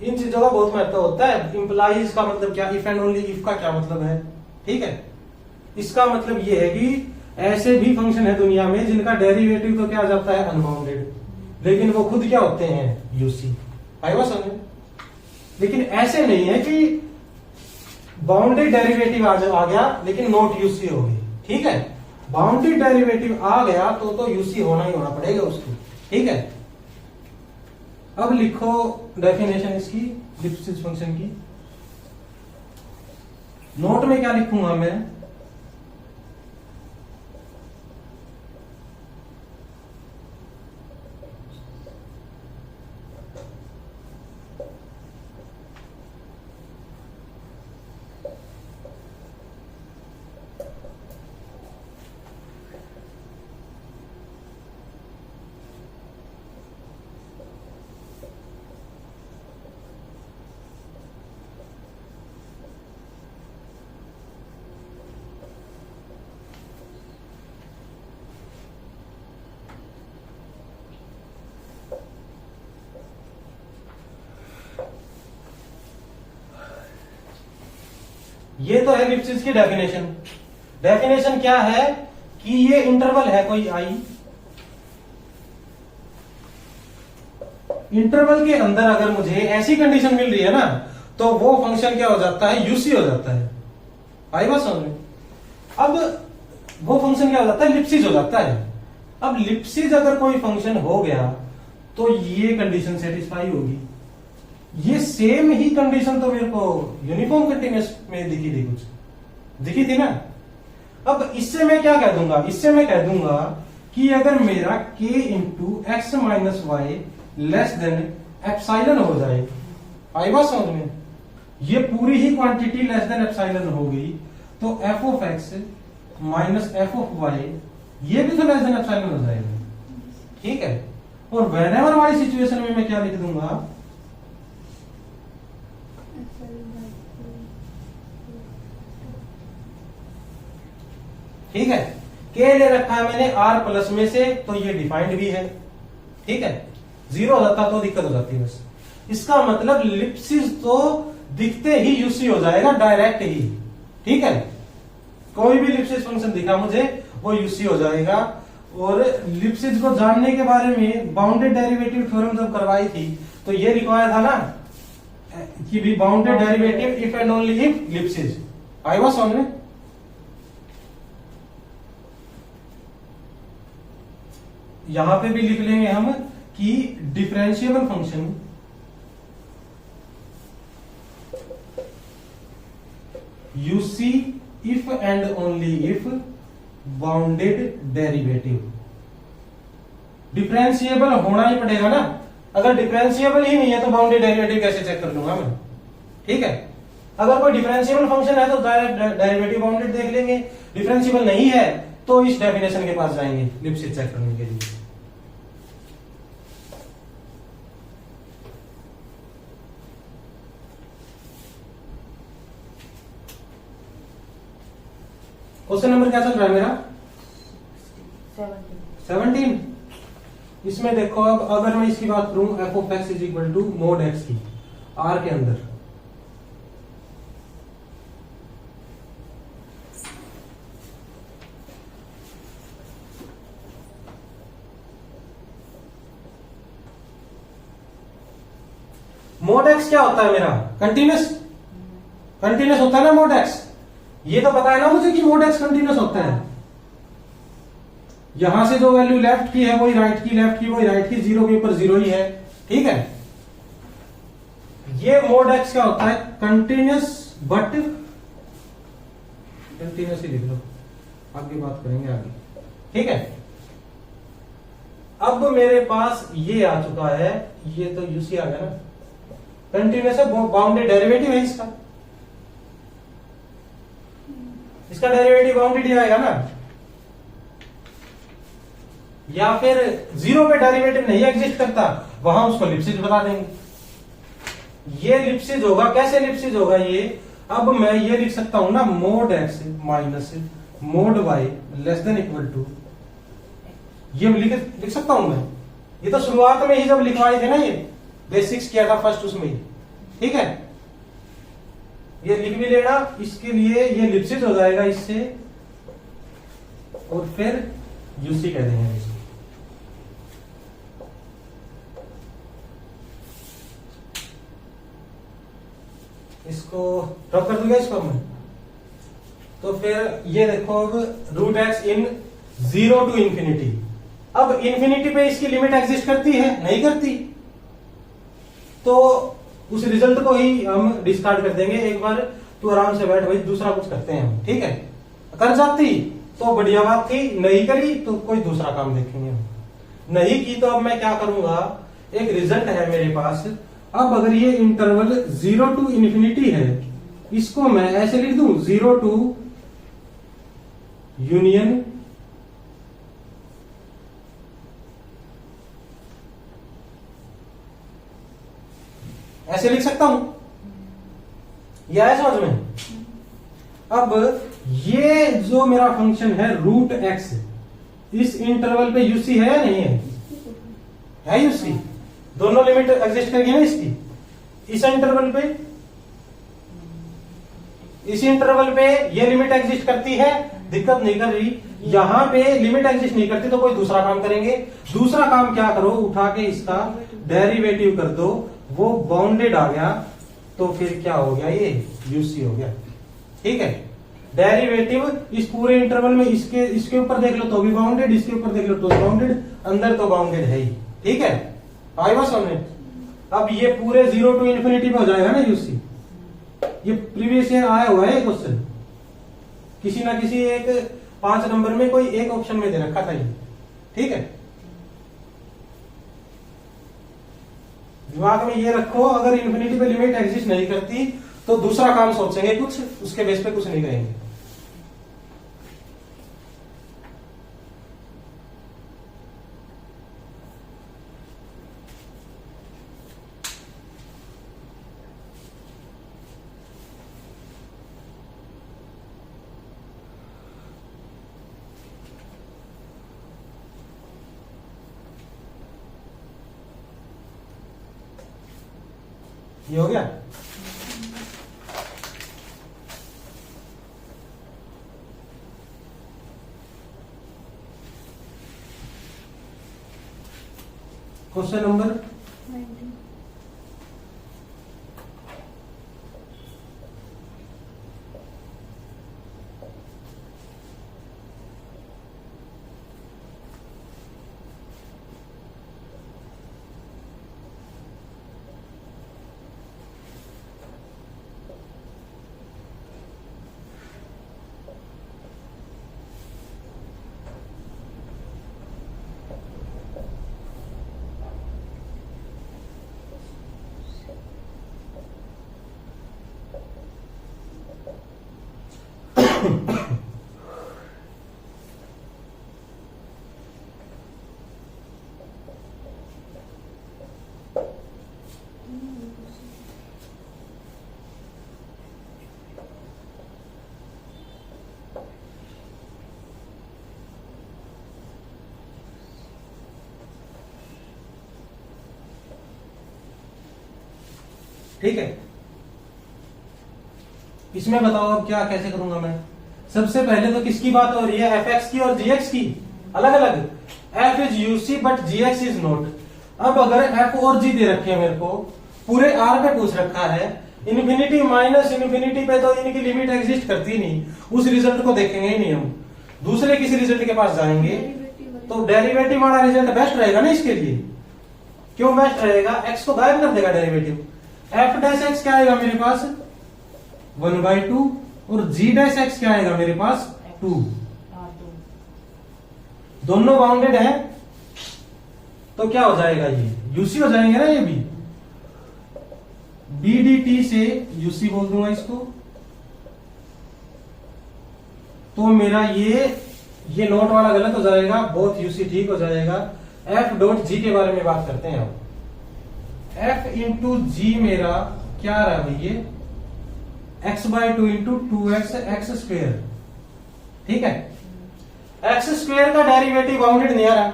इन चीजों का बहुत महत्व होता है। इंप्लाइज का मतलब क्या, इफ एंड ओनली इफ का क्या मतलब है। ठीक है, इसका मतलब ये है कि ऐसे भी फंक्शन है दुनिया में जिनका डेरिवेटिव तो क्या आ जाता है अनबाउंडेड, लेकिन वो खुद क्या होते हैं यूसी। आई बात समझ में। लेकिन ऐसे नहीं है कि बाउंडेड डेरिवेटिव आ गया लेकिन नॉट यूसी हो गई। ठीक है, बाउंडेड डेरिवेटिव आ गया तो यूसी होना ही होना पड़ेगा उसकी। ठीक है, अब लिखो डेफिनेशन इसकी लिप्सिस फंक्शन की। नोट में क्या लिखूंगा मैं, ये तो है लिप्सिस की डेफिनेशन। डेफिनेशन क्या है कि ये इंटरवल है कोई आई, इंटरवल के अंदर अगर मुझे ऐसी कंडीशन मिल रही है ना तो वो फंक्शन क्या हो जाता है, यूसी हो जाता है। आई बात समझ में। अब वो फंक्शन क्या हो जाता है, लिप्सिस हो जाता है। अब लिप्सिस अगर कोई फंक्शन हो गया तो ये कंडीशन सेटिस्फाई होगी। ये सेम ही कंडीशन तो मेरे को यूनिफॉर्म कंटीन्यूअस में दिखी थी, कुछ दिखी थी ना। अब इससे मैं क्या कह दूंगा, इससे मैं कह दूंगा कि अगर मेरा k into x minus Y less than epsilon हो जाए, आई बात समझ में, ये पूरी ही क्वांटिटी लेस देन एप्साइलन हो गई तो f of x minus F of y ये भी तो लेस देन एप्साइलन हो जाएगा। ठीक है, और व्हेनेवर वाली सिचुएशन में मैं क्या लिख दूंगा, ठीक है, के ले रखा है मैंने आर प्लस में से तो ये डिफाइंड भी है। ठीक है, 0 हो जाता तो दिक्कत हो जाती है बस। इसका मतलब लिप्सिस तो दिखते ही यूसी हो जाएगा डायरेक्ट ही। ठीक है, कोई भी लिप्सिस फंक्शन दिखा मुझे वो यूसी हो जाएगा। और लिप्सिस को जानने के बारे में बाउंडेड डेरिवेटिव थ्योरम जब करवाई थी तो ये रिक्वायर था ना कि भी bounded derivative if and only if Lipschitz. आई वाज समझ में। यहां पे भी लिख लेंगे हम कि differentiable function you see if and only if bounded derivative. Differentiable होना ही पड़ेगा ना, अगर डिफरेंशिएबल ही नहीं है तो बाउंडेड डेरिवेटिव कैसे चेक कर लूंगा मैं? ठीक है, अगर कोई डिफरेंशिएबल फंक्शन है तो डेरिवेटिव बाउंडेड देख लेंगे, डिफरेंशिएबल नहीं है तो इस डेफिनेशन के पास जाएंगे लिप्सिस चेक करने के लिए। क्वेश्चन नंबर क्या चल रहा है मेरा? 17। इसमें देखो, अब अगर मैं इसकी बात करूं f of x is equal to mod x की आर के अंदर, मोड एक्स क्या होता है मेरा? कंटिन्यूस, कंटिन्यूस होता है ना मोड एक्स। ये तो पता है ना मुझे कि मोड एक्स कंटिन्यूस होता है। यहां से जो वैल्यू लेफ्ट की है वही राइट की, लेफ्ट की वही राइट की, जीरो के ऊपर जीरो ही है। ठीक है, ये मोड एक्स क्या होता है? कंटिन्यूस, बट कंटिन्यूस ही लिख लो, आगे बात करेंगे आगे। ठीक है, अब मेरे पास ये आ चुका है, ये तो यूसी आ गया ना, कंटिन्यूस है, बाउंडेड डेरिवेटिव है इसका, इसका डेरिवेटिव बाउंडेड ही आएगा ना। या फिर जीरो पे डेरिवेटिव नहीं एग्जिस्ट करता, वहां उसको लिप्सिस बता देंगे। ये लिप्सिस होगा, कैसे लिप्सिस होगा ये? अब मैं ये लिख सकता हूं ना, mod x minus mod y less than equal to, ये लिख सकता हूं मैं। ये तो शुरुआत में ही जब लिखवाए थे ना, ये बेसिक्स किया था फर्स्ट उसमें ही। ठीक है, ये लिख भी लेना, इसके लिए ये लिप्सिस हो जाएगा इससे, और फिर यूसी कह देंगे इसको। इसको ड्रॉप कर दूंगा इसको मैं। तो फिर ये देखो, अब root x in 0 to infinity. अब इंफिनिटी पे इसकी लिमिट एग्जिस्ट करती है? नहीं करती, तो उस रिजल्ट को ही हम डिस्कार्ड कर देंगे। एक बार तू आराम से बैठ भाई, दूसरा कुछ करते हैं हम। ठीक है, कर जाती तो बढ़िया बात थी, नहीं करी तो कोई दूसरा काम देखेंगे हम। नहीं की तो अब मैं क्या करूंगा, एक रिजल्ट है मेरे पास। अब अगर ये इंटरवल 0 टू इंफिनिटी है, इसको मैं ऐसे लिख दूं, 0 टू यूनियन ऐसे लिख सकता हूं, यह है समझ में। अब ये जो मेरा फंक्शन है रूट एक्स, इस इंटरवल पे यूसी है या नहीं है? है यूसी, दोनों लिमिट एग्जिस्ट करेगी ना इसकी। इस इंटरवल पे, इस इंटरवल पे ये लिमिट एग्जिस्ट करती है, दिक्कत नहीं कर रही। यहां पे लिमिट एग्जिस्ट नहीं करती तो कोई दूसरा काम करेंगे। दूसरा काम क्या करो, उठा के इसका डेरिवेटिव कर दो, वो बाउंडेड आ गया तो फिर क्या हो गया, ये यूसी हो गया। ठीक है, डेरिवेटिव इस पूरे इंटरवल में, इसके ऊपर देख लो तो भी बाउंडेड, इसके ऊपर देख लो तो बाउंडेड, अंदर तो बाउंडेड है ही। ठीक है, आई बात समझ। अब ये पूरे 0 टू इंफिनिटी पे हो जाएगा ना यूसी। ये प्रीवियस ईयर आया हुआ है क्वेश्चन, किसी ना किसी एक 5 नंबर में कोई एक ऑप्शन में दे रखा था ये। ठीक है, दिमाग में ये रखो, अगर इंफिनिटी पे लिमिट एग्जिस्ट नहीं करती तो दूसरा काम सोचेंगे कुछ, उसके बेस पे कुछ नहीं करेंगे। ये हो गया। Question number 19। ठीक है, इसमें बताओ अब क्या कैसे करूंगा मैं। सबसे पहले तो किसकी बात हो रही है, एफ एक्स की और जी एक्स की, अलग अलग। F is UC but g x is not. अब अगर एफ और जी दे रखे हैं मेरे को, पूरे आर पे पूछ रखा है, इन्फिनिटी माइनस इन्फिनिटी पे तो इनकी लिमिट एग्जिस्ट करती नहीं, उस रिजल्ट को देखेंगे ही नहीं हम, दूसरे किसी रिजल्ट के पास जाएंगे। तो डेरिवेटिव वाला रिजल्ट बेस्ट रहेगा ना इसके लिए। क्यों बेस्ट रहेगा, एक्स को गायब कर देगा डेरिवेटिव। एफ डैश एक्स क्या आएगा मेरे पास 1/2 और जी डैश एक्स क्या आएगा मेरे पास 2। दोनों बाउंडेड है तो क्या हो जाएगा, ये यूसी हो जाएंगे ना ये भी। बीडीटी से यूसी बोल दूंगा इसको, तो मेरा ये नोट वाला गलत हो जाएगा, बोथ यूसी ठीक हो जाएगा। एफ डॉट जी के बारे में बात करते हैं अब। एफ इंटू जी मेरा क्या रहा भाई, ये x/2 into 2x x square, ठीक है। एक्स स्क्वेयर का डेरिवेटिव बाउंडेड नहीं आ रहा,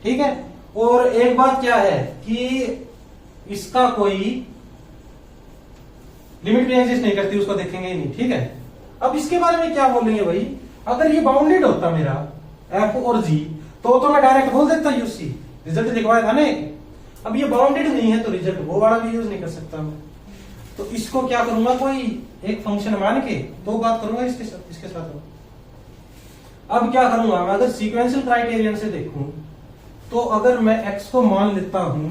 ठीक है। और एक बात क्या है कि इसका कोई लिमिट भी एग्जिस्ट नहीं करती, उसको देखेंगे ही नहीं, ठीक है। अब इसके बारे में क्या बोलेंगे भाई, अगर ये बाउंडेड होता मेरा एफ और जी तो मैं डायरेक्ट बोल देता यूसी, रिजल्ट लिखवाया था ना एक। अब ये बाउंडेड नहीं है तो रिजल्ट वो वाला भी यूज नहीं कर सकता मैं। तो इसको क्या करूंगा, कोई एक फंक्शन मान के तो बात करूंगा इसके साथ। अब क्या करूंगा मैं, अगर सीक्वेंशियल क्राइटेरियन से देखूं तो अगर मैं x को मान लेता हूं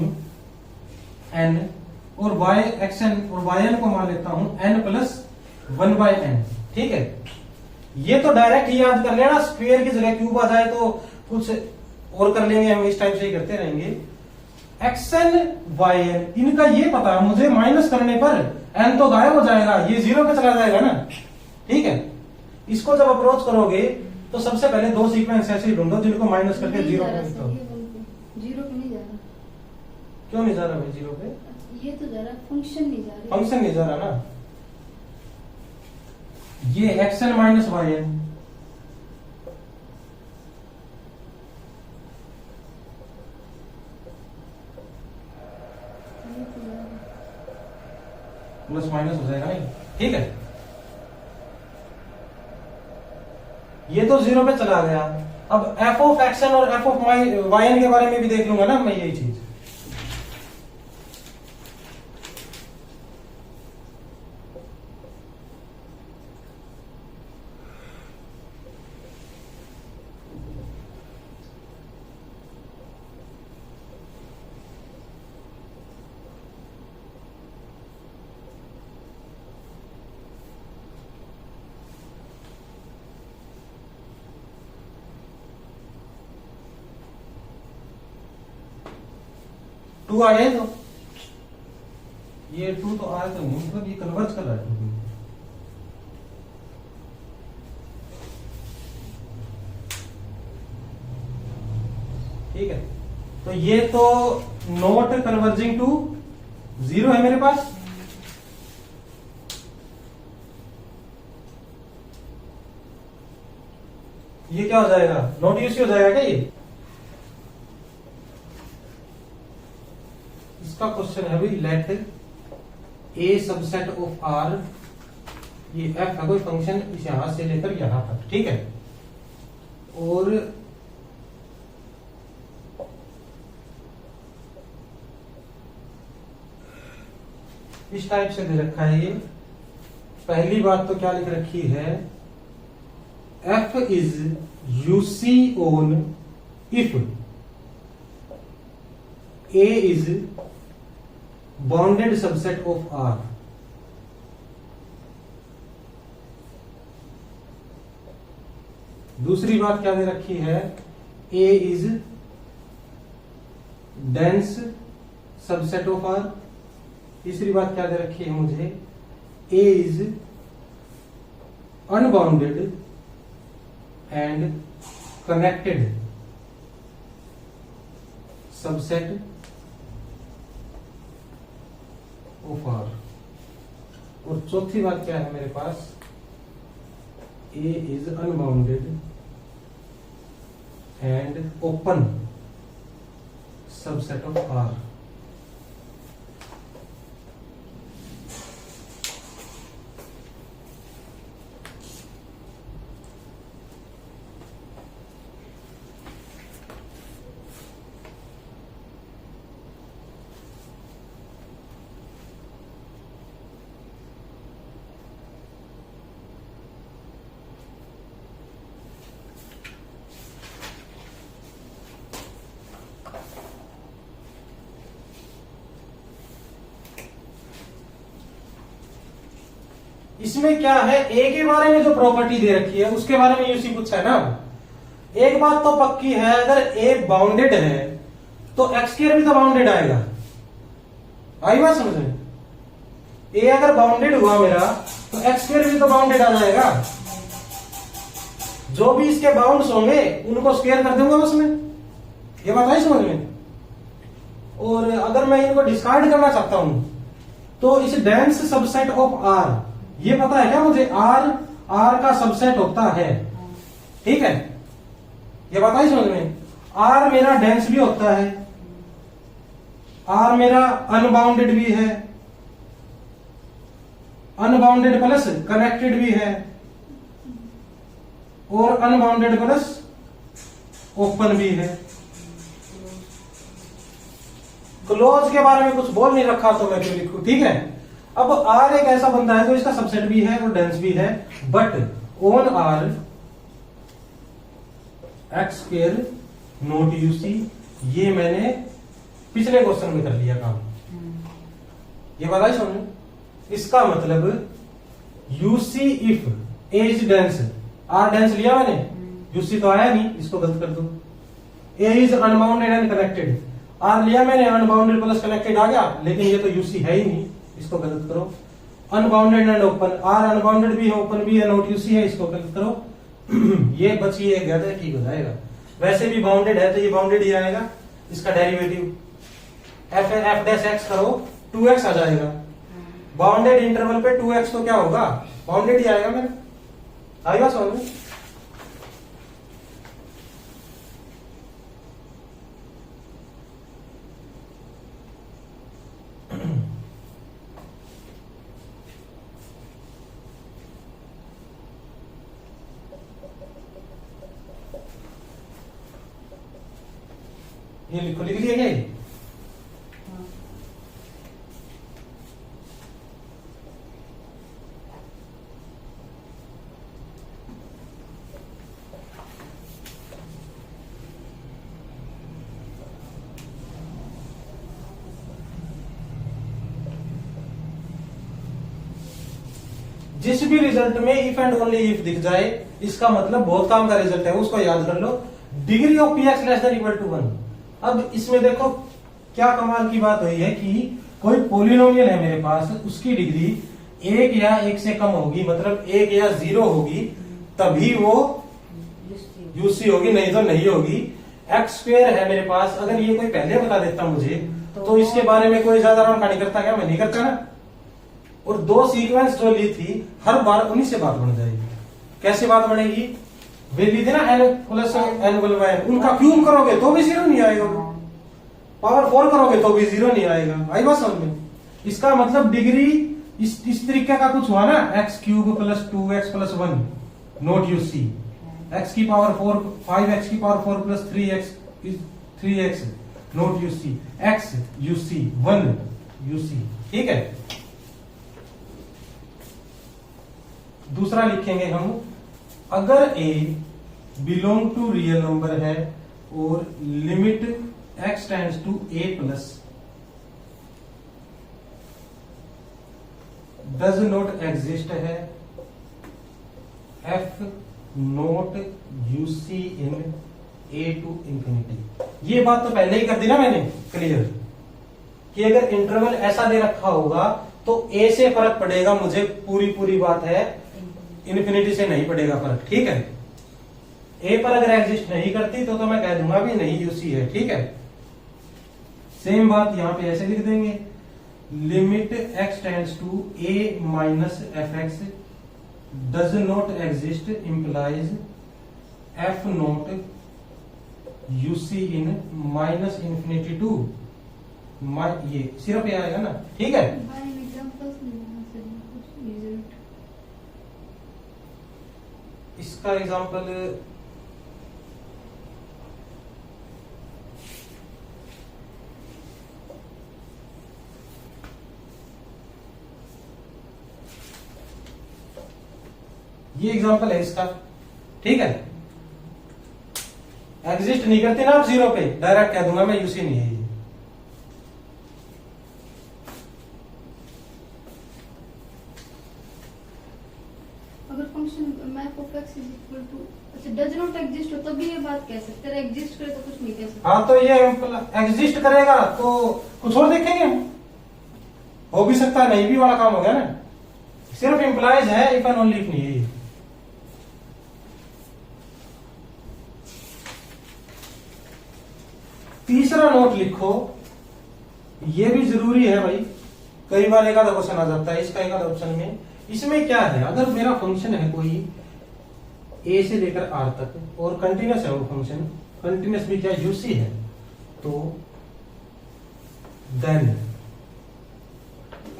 n और y xn और yn को मान लेता हूं n+1/n, ठीक है। ये तो डायरेक्ट ही याद कर लेना, स्क्वायर की जगह क्यूब आ जाए तो कुछ और कर लेंगे हम, इस टाइप से ही करते रहेंगे। xn yn इनका ये पता है मुझे, माइनस करने पर n तो गायब हो जाएगा, ये 0 पे चला जाएगा ना, ठीक है। इसको जब अप्रोच करोगे तो सबसे पहले दो सीक्वेंस ऐसे ढूंढो जिनको माइनस करके 0 पे लिखो। 0 पे नहीं जा रहा। क्यों नहीं जा रहा भाई 0 पे, ये तो जा रहा, फंक्शन नहीं जा रहा। फंक्शन नहीं जा रहा ना, ये xn minus yn, plus minus हो जाएगा नहीं, ठीक है। ये तो 0 पे चला गया। अब एफ ऑफ एक्सन और एफ ऑफ वाई के बारे में भी देख लूंगा ना मैं, यही चीज। टू आया तो ये 2 तो आया तो नहीं, मतलब ये कन्वर्ज कर रहा है 2। ठीक है, तो ये तो नॉट कन्वर्जिंग टू 0 है मेरे पास। ये क्या हो जाएगा, नॉट यूसी हो जाएगा क्या ये? इसका क्वेश्चन है भाई, let a subset of R, ये एफ है कोई फंक्शन यहां से लेकर यहां तक, ठीक है। और इस टाइप से दे रखा है ये। पहली बात तो क्या लिख रखी है, f is UC on if A is bounded subset of R. दूसरी बात क्या दे रखी है, A is dense subset of R. तीसरी बात क्या दे रखी है मुझे, A is unbounded and connected subset of R. और चौथी बात क्या है मेरे पास, A is unbounded and open subset of R. इसमें क्या है, ए के बारे में जो प्रॉपर्टी दे रखी है उसके बारे में यूसी पूछा है ना। एक बात तो पक्की है, अगर ए बाउंडेड है तो एक्स स्क्वायर भी तो बाउंडेड आएगा। आई बात समझ में? ए अगर बाउंडेड हुआ मेरा तो एक्स स्क्वायर भी तो बाउंडेड आ जाएगा। जो भी इसके बाउंड्स होंगे उनको स्क्वायर कर दूंगा उसमें। ये बात आई समझ में? और अगर मैं इनको डिस्कार्ड करना चाहता हूं तो इस डेंस सबसेट ऑफ आर, ये पता है क्या मुझे, आर का सबसेट होता है, ठीक है, ये बात आई समझ में? आर मेरा डेंस भी होता है, आर मेरा अनबाउंडेड भी है, अनबाउंडेड प्लस कनेक्टेड भी है, और अनबाउंडेड प्लस ओपन भी है। क्लोज के बारे में कुछ बोल नहीं रखा तो मैं क्यों लिखूं, ठीक है। अब आर एक ऐसा बंदा है जो इसका सबसेट भी है और डेंस भी है, but on R x square not UC, ये मैंने पिछले क्वेश्चन में कर लिया काम। ये बताइए समझ। इसका मतलब UC if A is dense, R dense लिया मैंने, यूसी तो आया नहीं, इसको गलत कर दो। A is unbounded and connected, R लिया मैंने, अनबाउंडेड प्लस कनेक्टेड आ गया, लेकिन ये तो यूसी है ही नहीं, इसको गलत करो। Unbounded and open, R unbounded भी है ओपन भी है, नॉट यूसी है, इसको गलत करो। ये बची एक गया ठीक हो जाएगा। वैसे भी बाउंडेड है तो ये बाउंडेड ही आएगा, इसका डेरिवेटिव एफ डैश एक्स करो 2x आ जाएगा। बाउंडेड इंटरवल पे 2x तो क्या होगा, बाउंडेड ही आएगा मेरा। आएगा समझ में? ये लिख लिया क्या ये? जिस भी रिजल्ट में इफ एंड ओनली इफ दिख जाए, इसका मतलब बहुत काम का रिजल्ट है, उसको याद कर लो। Degree of p x less than equal to 1। अब इसमें देखो क्या कमाल की बात हुई है कि कोई पोलिनोमियल है मेरे पास, उसकी डिग्री 1 या 1 से कम होगी, मतलब 1 या 0 होगी, तभी वो यूसी होगी, नहीं तो नहीं होगी। एक्स स्क्वायर है मेरे पास, अगर ये कोई पहले बता देता मुझे तो इसके बारे में कोई ज्यादा राउंड नहीं करता, क्या मैं नहीं करता ना। और दो सीक्वेंस जो ली थी हर बार उन्हीं से बात बन जाएगी। कैसे बात बनेगी, वे ली थी ना n प्लस n बल बाय, उनका क्यूब करोगे तो भी 0 नहीं आएगा, पावर 4 करोगे तो भी 0 नहीं आएगा। आई बात समझ में? इसका मतलब डिग्री इस तरीके का कुछ हुआ ना, x cube plus 2x plus 1 not UC, x की पावर 4 5x की power 4 plus 3x not UC, x UC 1 UC, ठीक है। दूसरा लिखेंगे हम, अगर a belong to real number है और limit x tends to a plus does not exist है, f not UC in a to infinity. ये बात तो पहले ही कर दी ना मैंने क्लियर, कि अगर इंटरवल ऐसा दे रखा होगा तो a से फर्क पड़ेगा मुझे, पूरी बात है, इन्फिनिटी से नहीं पड़ेगा फर्क, ठीक है। ए पर अगर एग्जिस्ट नहीं करती तो मैं कह दूंगा भी नहीं यूसी है, ठीक है। सेम बात यहां पे ऐसे लिख देंगे, limit x tends to a minus f x does not exist implies f not UC in minus infinity to, ये सिर्फ ये आएगा ना, ठीक है। इसका एग्जांपल ये एग्जांपल है इसका, ठीक है। एग्जिस्ट नहीं करते ना आप 0 पे, डायरेक्ट कह दूंगा मैं यूसी नहीं है ये। Function map of x is equal to, अच्छा डज नॉट एग्जिस्ट हो तभी ये बात कह सकते हैं, एग्जिस्ट करे तो कुछ नहीं कह सकते। हाँ, तो ये एग्जिस्ट करेगा तो कुछ और देखेंगे हम, हो भी सकता है नहीं भी वाला काम हो गया ना, सिर्फ इंप्लाइज है, इफ एंड ओनली इफ नहीं है ये। तीसरा नोट लिखो, ये भी जरूरी है भाई, कई बार एक आधा क्वेश्चन आ जाता है इसका, एक आधा ऑप्शन में। इसमें क्या है, अगर मेरा फंक्शन है कोई ए से लेकर आर तक और कंटिन्यूस है वो फंक्शन, कंटिन्यूस भी क्या यूसी है, तो then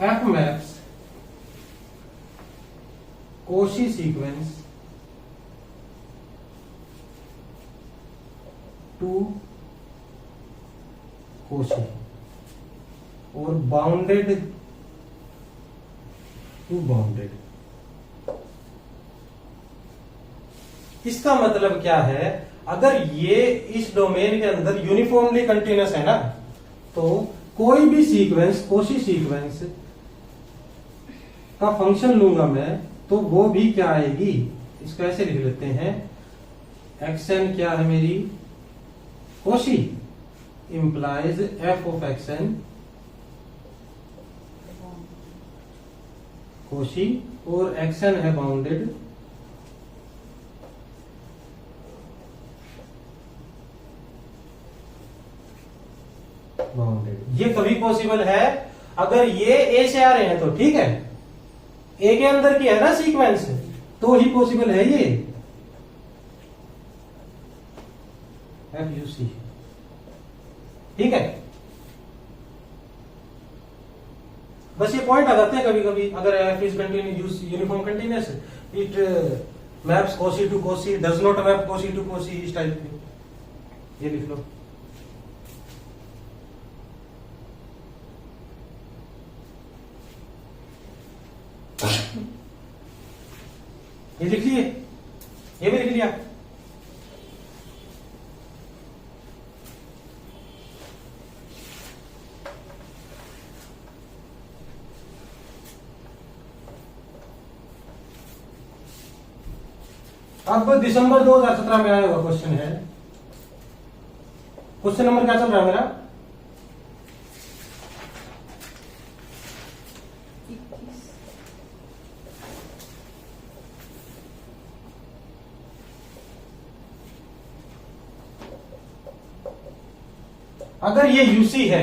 f maps Cauchy sequence to Cauchy और बाउंडेड टू बाउंडेड। इसका मतलब क्या है, अगर ये इस डोमेन के अंदर यूनिफॉर्मली कंटिन्यूस है ना, तो कोई भी सीक्वेंस, कोशी सीक्वेंस का फंक्शन लूंगा मैं, तो वो भी क्या आएगी, इसको ऐसे लिख लेते हैं, एक्सएन क्या है मेरी, Koshi implies f of xn Koshi और xn है बाउंडेड ये कभी पॉसिबल है अगर ये ए से आ रहे हैं, तो ठीक है, ए के अंदर की है ना सीक्वेंस, तो ही पॉसिबल है ये एफ यू सी, ठीक है। बस ये पॉइंट आ जाते हैं कभी कभी, अगर f is continuous uniform continuous, it maps Cauchy to Cauchy, does not map Cauchy to Cauchy, इस टाइप की, ये लिख लो। ये लिख लिए, ये भी लिख लिया। अब दिसंबर 2017 में आया हुआ क्वेश्चन है, क्वेश्चन नंबर क्या चल रहा है मेरा, 21। अगर ये यूसी है,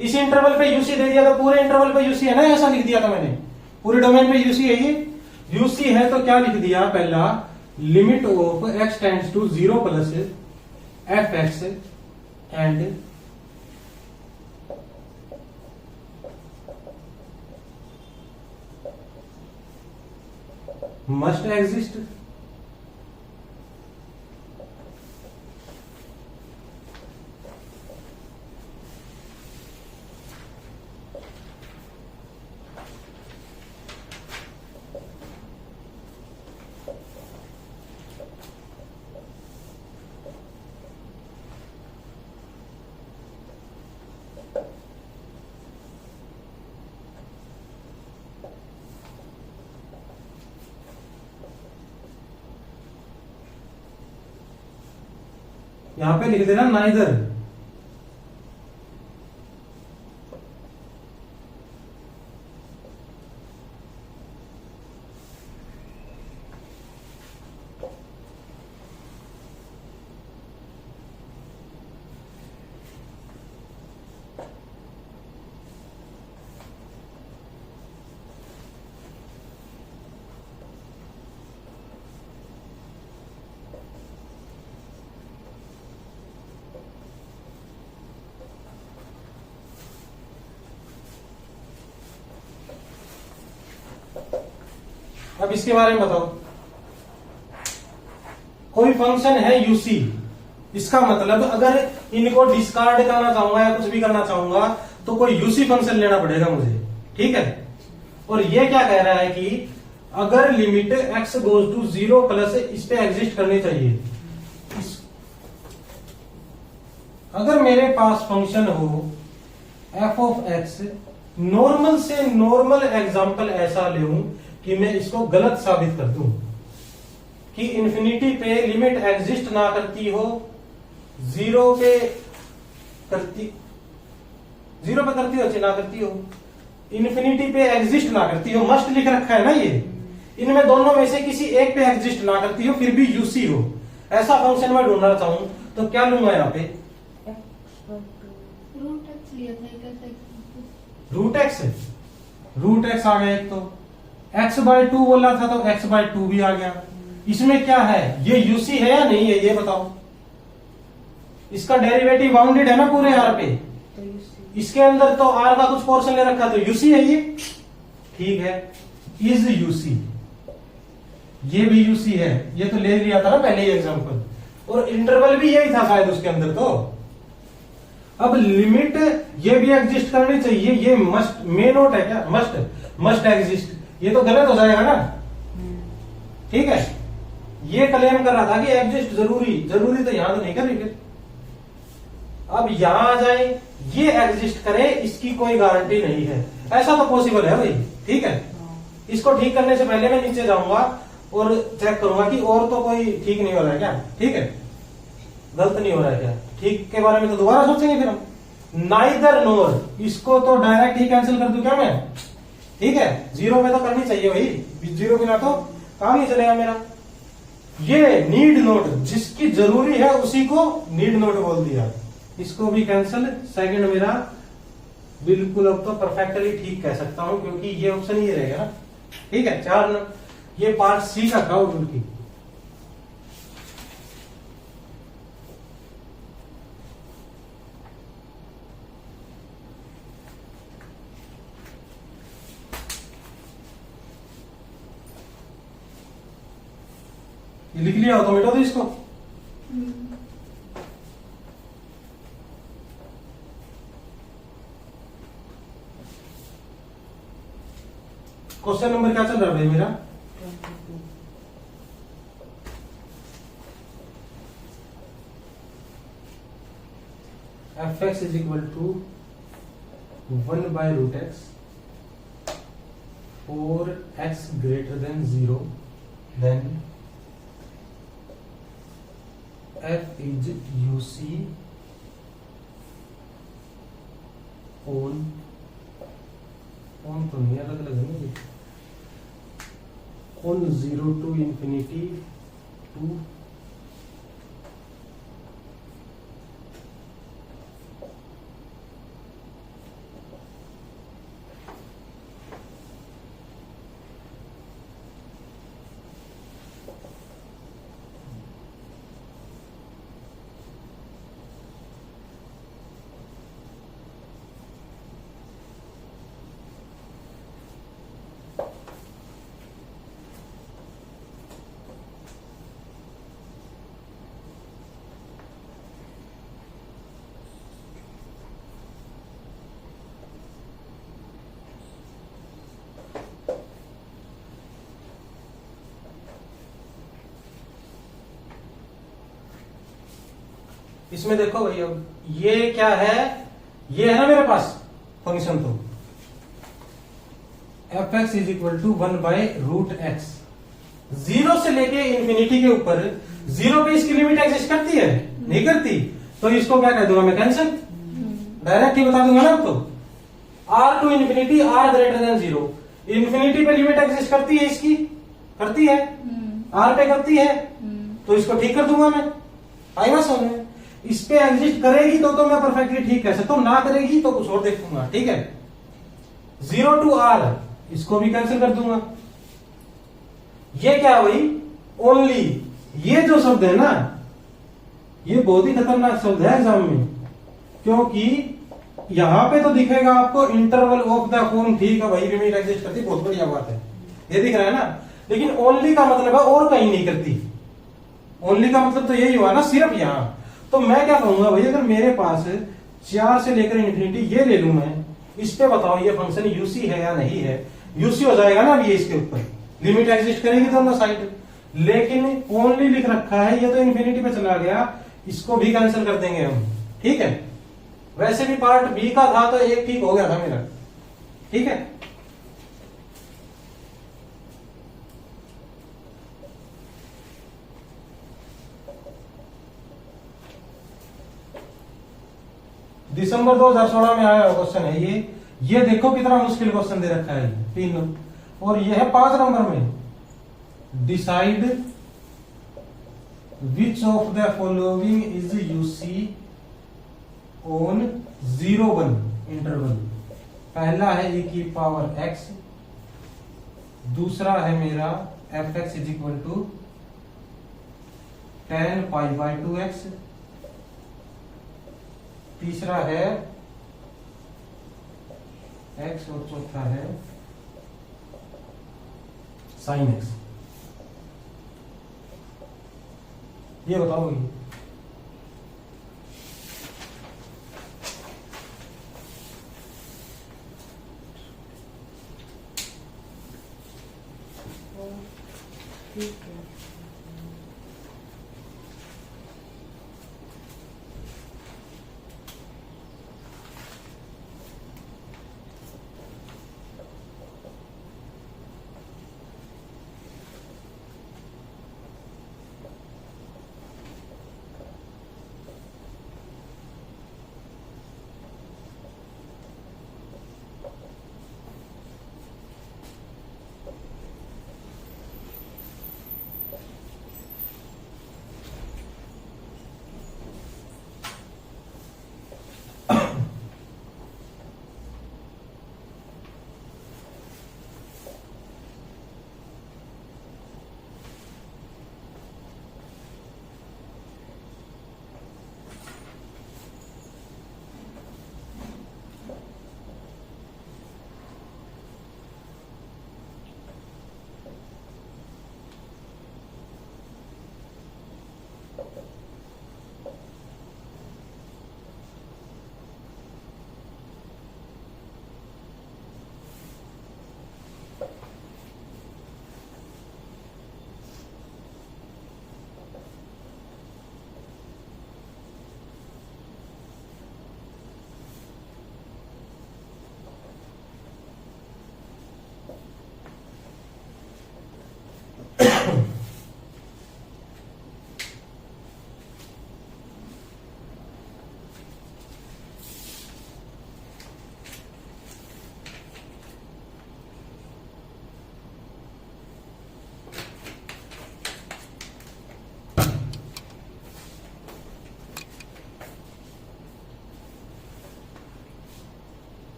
इस इंटरवल पे यूसी दे दिया तो पूरे इंटरवल पे यूसी है ना, ऐसा लिख दिया था मैंने, पूरे डोमेन पे यूसी है, ये यूसी है तो क्या लिख दिया, पहला limit of x tends to 0 plus f x and must exist यहां पे लिख देना नाइदर, अब इसके बारे में बताओ। कोई फंक्शन है यूसी, इसका मतलब अगर इनको डिस्कार्ड करना चाहूंगा या कुछ भी करना चाहूंगा तो कोई यूसी फंक्शन लेना पड़ेगा मुझे, ठीक है। और ये क्या कह रहा है कि अगर limit x goes to 0 plus इस पे एग्जिस्ट करनी चाहिए। अगर मेरे पास फंक्शन हो f ऑफ x, नॉर्मल से नॉर्मल एग्जाम्पल ऐसा लूं कि मैं इसको गलत साबित कर दूं, कि इन्फिनिटी पे लिमिट एग्जिस्ट ना करती हो, जीरो पे करती हो चाहे ना करती हो, इन्फिनिटी पे एग्जिस्ट ना करती हो, मस्ट लिख रखा है ना ये, इनमें दोनों में से किसी एक पे एग्जिस्ट ना करती हो फिर भी यूसी हो, ऐसा फंक्शन मैं ढूंढना चाहूं तो क्या लूंगा यहाँ पे? रूट एक्स लिया था एक ऐसा example। रूट एक्स आ गया, एक तो x/2 बोला था तो x/2 भी आ गया। इसमें क्या है, ये यूसी है या नहीं है ये बताओ? इसका डेरिवेटिव बाउंडेड है ना पूरे आर पे, तो UC इसके अंदर तो आर का कुछ पोर्शन ले रखा तो यूसी है ये, ठीक है। इज यूसी, ये भी यूसी है, ये तो ले लिया था ना पहले ही एग्जांपल, और इंटरवल भी यही था शायद उसके अंदर। तो अब लिमिट ये भी एग्जिस्ट करनी चाहिए, ये मस्ट मे नोट है क्या, मस्ट एग्जिस्ट, ये तो गलत हो जाएगा ना, ठीक है। ये क्लेम कर रहा था कि एग्जिस्ट जरूरी तो यहां तो नहीं कर रही फिर। अब यहां आ जाए, ये एग्जिस्ट करे, इसकी कोई गारंटी नहीं है, ऐसा तो पॉसिबल है भाई, ठीक है। इसको ठीक करने से पहले मैं नीचे जाऊंगा और चेक करूंगा कि और तो कोई ठीक नहीं हो रहा है क्या, ठीक है, गलत नहीं हो रहा है क्या, ठीक के बारे में तो दोबारा सोचेंगे फिर हम। नाइदर नोर, इसको तो डायरेक्ट ही कैंसिल कर दूं क्या मैं, ठीक है, जीरो पे तो करनी चाहिए भाई, जीरो बिना तो काम नहीं चलेगा मेरा। ये नीड नोट, जिसकी जरूरी है उसी को नीड नोट बोल दिया, इसको भी कैंसिल। सेकंड मेरा बिल्कुल अब तो परफेक्टली ठीक कह सकता हूं क्योंकि ये ऑप्शन ही रहेगा ना, ठीक है। 4 ये पार्ट सी का था उनकी। ये लिख लिया हो तो मिटा दो इसको। क्वेश्चन नंबर क्या चल रहा है भाई मेरा? 22 fx is equal to 1/√x for x greater than 0, then f is uc on तो नहीं, अलग अलग है ना, on 0 to infinity to इसमें देखो भैया, ये क्या है, ये है ना मेरे पास फंक्शन, तो fx is equal to 1/√x, 0 से लेके इंफिनिटी के ऊपर, 0 पे इसकी लिमिट एग्जिस्ट करती है, नहीं करती, तो इसको क्या कह दूंगा मैं, कैंसिल, डायरेक्ट ही बता दूंगा ना। अब तो r to infinity r greater than 0, infinity पे लिमिट एग्जिस्ट करती है इसकी, करती है, r पे करती है, तो इसको ठीक कर दूंगा मैं, आई बात समझ में। इस पे एग्जिस्ट करेगी तो मैं परफेक्टली ठीक कह सकता हूं, ना करेगी तो कुछ और देखूंगा, ठीक है। 0 to r, इसको भी कैंसिल कर दूंगा। ये क्या हुई, ओनली, ये जो शब्द है ना, ये बहुत ही खतरनाक शब्द है एग्जाम में, क्योंकि यहां पे तो दिखेगा आपको इंटरवल ऑफ द फॉर्म, ठीक है भाई, लिमिट एग्जिस्ट करती, बहुत बढ़िया बात है, ये दिख रहा है ना, लेकिन ओनली का मतलब है और कहीं नहीं करती, ओनली का मतलब तो यही हुआ ना, सिर्फ यहां। तो मैं क्या कहूंगा भाई, अगर मेरे पास 4 से लेकर इन्फिनिटी ये ले लूं मैं, इस पे बताओ ये फंक्शन यूसी है या नहीं है, यूसी हो जाएगा ना, ये इसके ऊपर लिमिट एग्जिस्ट करेगी दोनों साइड, लेकिन ओनली लिख रखा है, ये तो इन्फिनिटी पे चला गया, इसको भी कैंसिल कर देंगे हम, ठीक है। वैसे भी पार्ट बी का था तो एक ठीक हो गया था मेरा, ठीक है। दिसंबर 2016 में आया क्वेश्चन है ये देखो कितना मुश्किल क्वेश्चन दे रखा है 3 नंबर। और ये है 5 नंबर में, decide which of the following is UC on 0-1 interval. पहला है e की पावर x, दूसरा है मेरा fx is equal to tan π/2x, तीसरा है x और चौथा है sin x। ये बताओ ये ठीक है।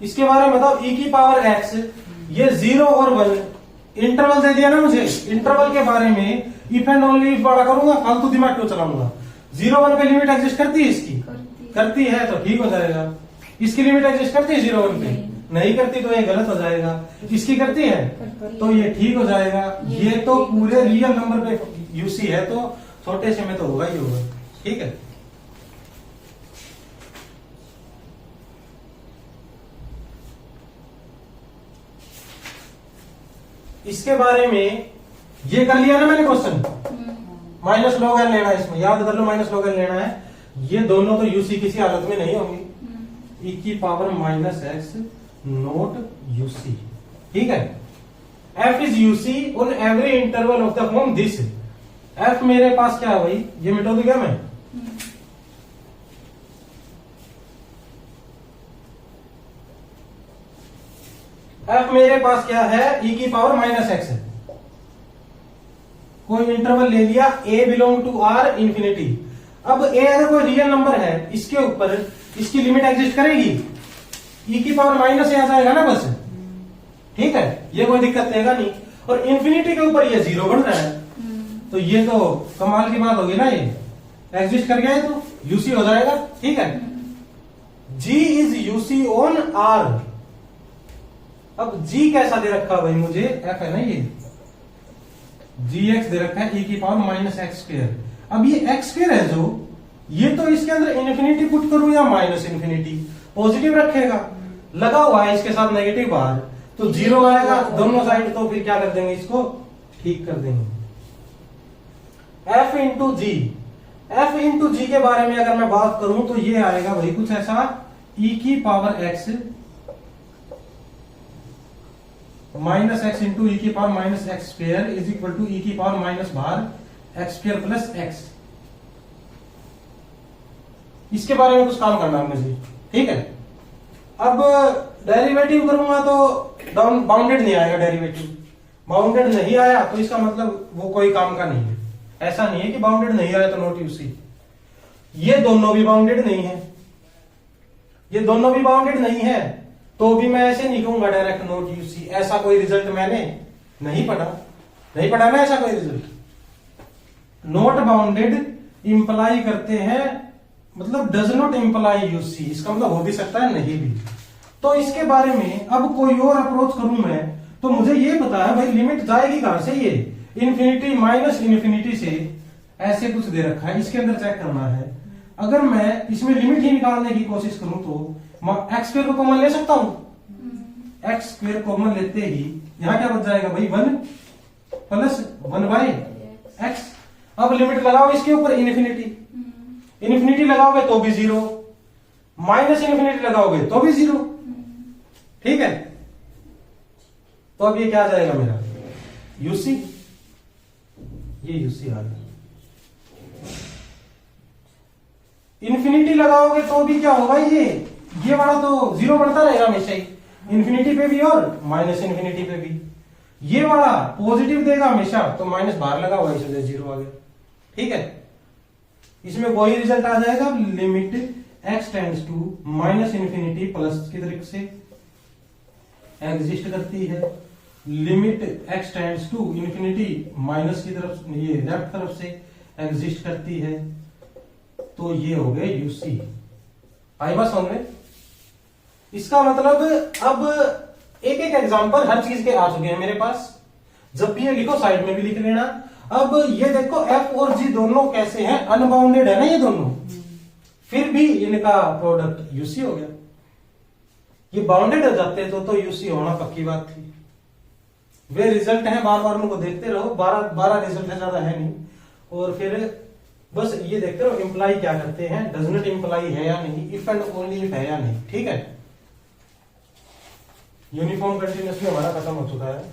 इसके बारे में बताओ। e की पावर x, ये 0 और 1 इंटरवल दे दिया ना मुझे। इंटरवल के बारे में इफ एंड ओनली बड़ा करूंगा, फालतू दिमाग क्यों चलाऊंगा। 0-1 पे लिमिट एग्जिस्ट करती है इसकी? करती है तो ठीक हो जाएगा। इसकी लिमिट एग्जिस्ट करती है 0-1 पे? नहीं करती तो ये गलत हो जाएगा। इसकी करती है तो ये ठीक हो जाएगा। ये तो पूरे रियल नंबर पे यूसी है तो छोटे से में तो होगा ही होगा। ठीक है, इसके बारे में ये कर लिया ना मैंने क्वेश्चन। माइनस लॉग एन लेना है, इसमें याद कर लो माइनस लॉग एन लेना है। ये दोनों तो यूसी किसी हालत में नहीं होंगी। e की पावर -x नोट यूसी। ठीक है, f is UC on every interval of the form this. f मेरे पास क्या है भाई, ये मिटा दूं क्या मैं? f मेरे पास क्या है, e की पावर -x है। कोई इंटरवल ले लिया, a belong to r infinity. अब a अगर कोई रियल नंबर है, इसके ऊपर इसकी लिमिट एग्जिस्ट करेगी, e की पावर माइनस आ जाएगा ना बस। ठीक है, ये कोई दिक्कत देगा नहीं। और इंफिनिटी के ऊपर ये 0 बन रहा है तो ये तो कमाल की बात होगी ना। ये एग्जिस्ट कर गया है तो यूसी हो जाएगा। ठीक है, g is UC on r। अब g कैसा दे रखा भाई मुझे, f है ना, ये gx दे रखा है e की पावर -x²। अब ये x² है जो, ये तो इसके अंदर इन्फिनिटी पुट करूं या -इन्फिनिटी, पॉजिटिव रखेगा। लगा हुआ है इसके साथ नेगेटिव बाहर तो 0 आएगा दोनों साइड। तो फिर क्या कर देंगे, इसको ठीक कर देंगे। f इंटू जी, f इंटू जी के बारे में अगर मैं बात करूं तो ये आएगा भाई कुछ ऐसा, e की power x -x into e की power -x² is equal to e की पावर माइनस बाहर x² प्लस x। इसके बारे में कुछ काम करना है मुझे, ठीक है। अब डेरिवेटिव करूंगा तो बाउंडेड नहीं आएगा, डेरिवेटिव बाउंडेड नहीं आया तो इसका मतलब वो कोई काम का नहीं है। ऐसा नहीं है कि बाउंडेड नहीं आया तो नॉट यूसी, ये दोनों भी बाउंडेड नहीं है, ये दोनों भी बाउंडेड नहीं है, तो भी मैं ऐसे नहीं कहूंगा डायरेक्ट नॉट यूसी। ऐसा कोई रिजल्ट मैंने नहीं पढ़ा ना ऐसा कोई रिजल्ट। नॉट बाउंडेड इंप्लाई करते हैं, मतलब डज नॉट इंप्लाई यूसी, इसका मतलब हो भी सकता है नहीं भी। तो इसके बारे में अब कोई और अप्रोच करूं मैं, तो मुझे ये पता है भाई लिमिट जाएगी कहां से, ये इन्फिनिटी माइनस इन्फिनिटी से ऐसे कुछ दे रखा है, इसके अंदर चेक करना है। अगर मैं इसमें लिमिट ही निकालने की कोशिश करूं तो एक्स स्क्वायर को कॉमन ले सकता हूं, एक्स स्क्वायर कॉमन लेते ही यहां क्या बच जाएगा भाई 1 प्लस 1 बाई एक्स। अब लिमिट लगाओ इसके ऊपर इन्फिनिटी, इन्फिनिटी लगाओगे तो भी 0, माइनस इन्फिनिटी लगाओगे तो भी 0, ठीक है। तो अब ये क्या आ जाएगा मेरा यूसी, ये यूसी आ गया। इन्फिनिटी लगाओगे तो भी क्या होगा, ये वाला तो 0 बढ़ता रहेगा हमेशा ही, इन्फिनिटी पे भी और माइनस इन्फिनिटी पे भी। ये वाला पॉजिटिव देगा हमेशा, तो माइनस बाहर लगा हुआ इसलिए 0 आ गया, ठीक है। इसमें वही रिजल्ट आ जाएगा, limit x tends to minus infinity plus की तरफ से एग्जिस्ट करती है, limit x tends to infinity minus की तरफ, ये लेफ्ट तरफ से एग्जिस्ट करती है। तो ये हो गया यूसी। आई बात समझ में? इसका मतलब अब एक एक एग्जांपल हर चीज के आ चुके हैं मेरे पास, जब भी ये लिखो साइड में भी लिख लेना। अब ये देखो एफ और जी दोनों कैसे हैं, अनबाउंडेड है ना ये दोनों, फिर भी इनका प्रोडक्ट यूसी हो गया। ये बाउंडेड हो जाते तो यूसी होना पक्की बात थी। वे रिजल्ट है, बार बार उनको देखते रहो, 12 रिजल्ट है, ज्यादा है नहीं। और फिर बस ये देखते रहो इंप्लाई क्या करते हैं, डज नॉट इंप्लाई है या नहीं, इफ एंड ओनली इफ है या नहीं, ठीक है। यूनिफॉर्म कंटिन्यूअस में हमारा खत्म हो चुका है,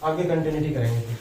आगे कंटिन्यूटी करेंगे फिर।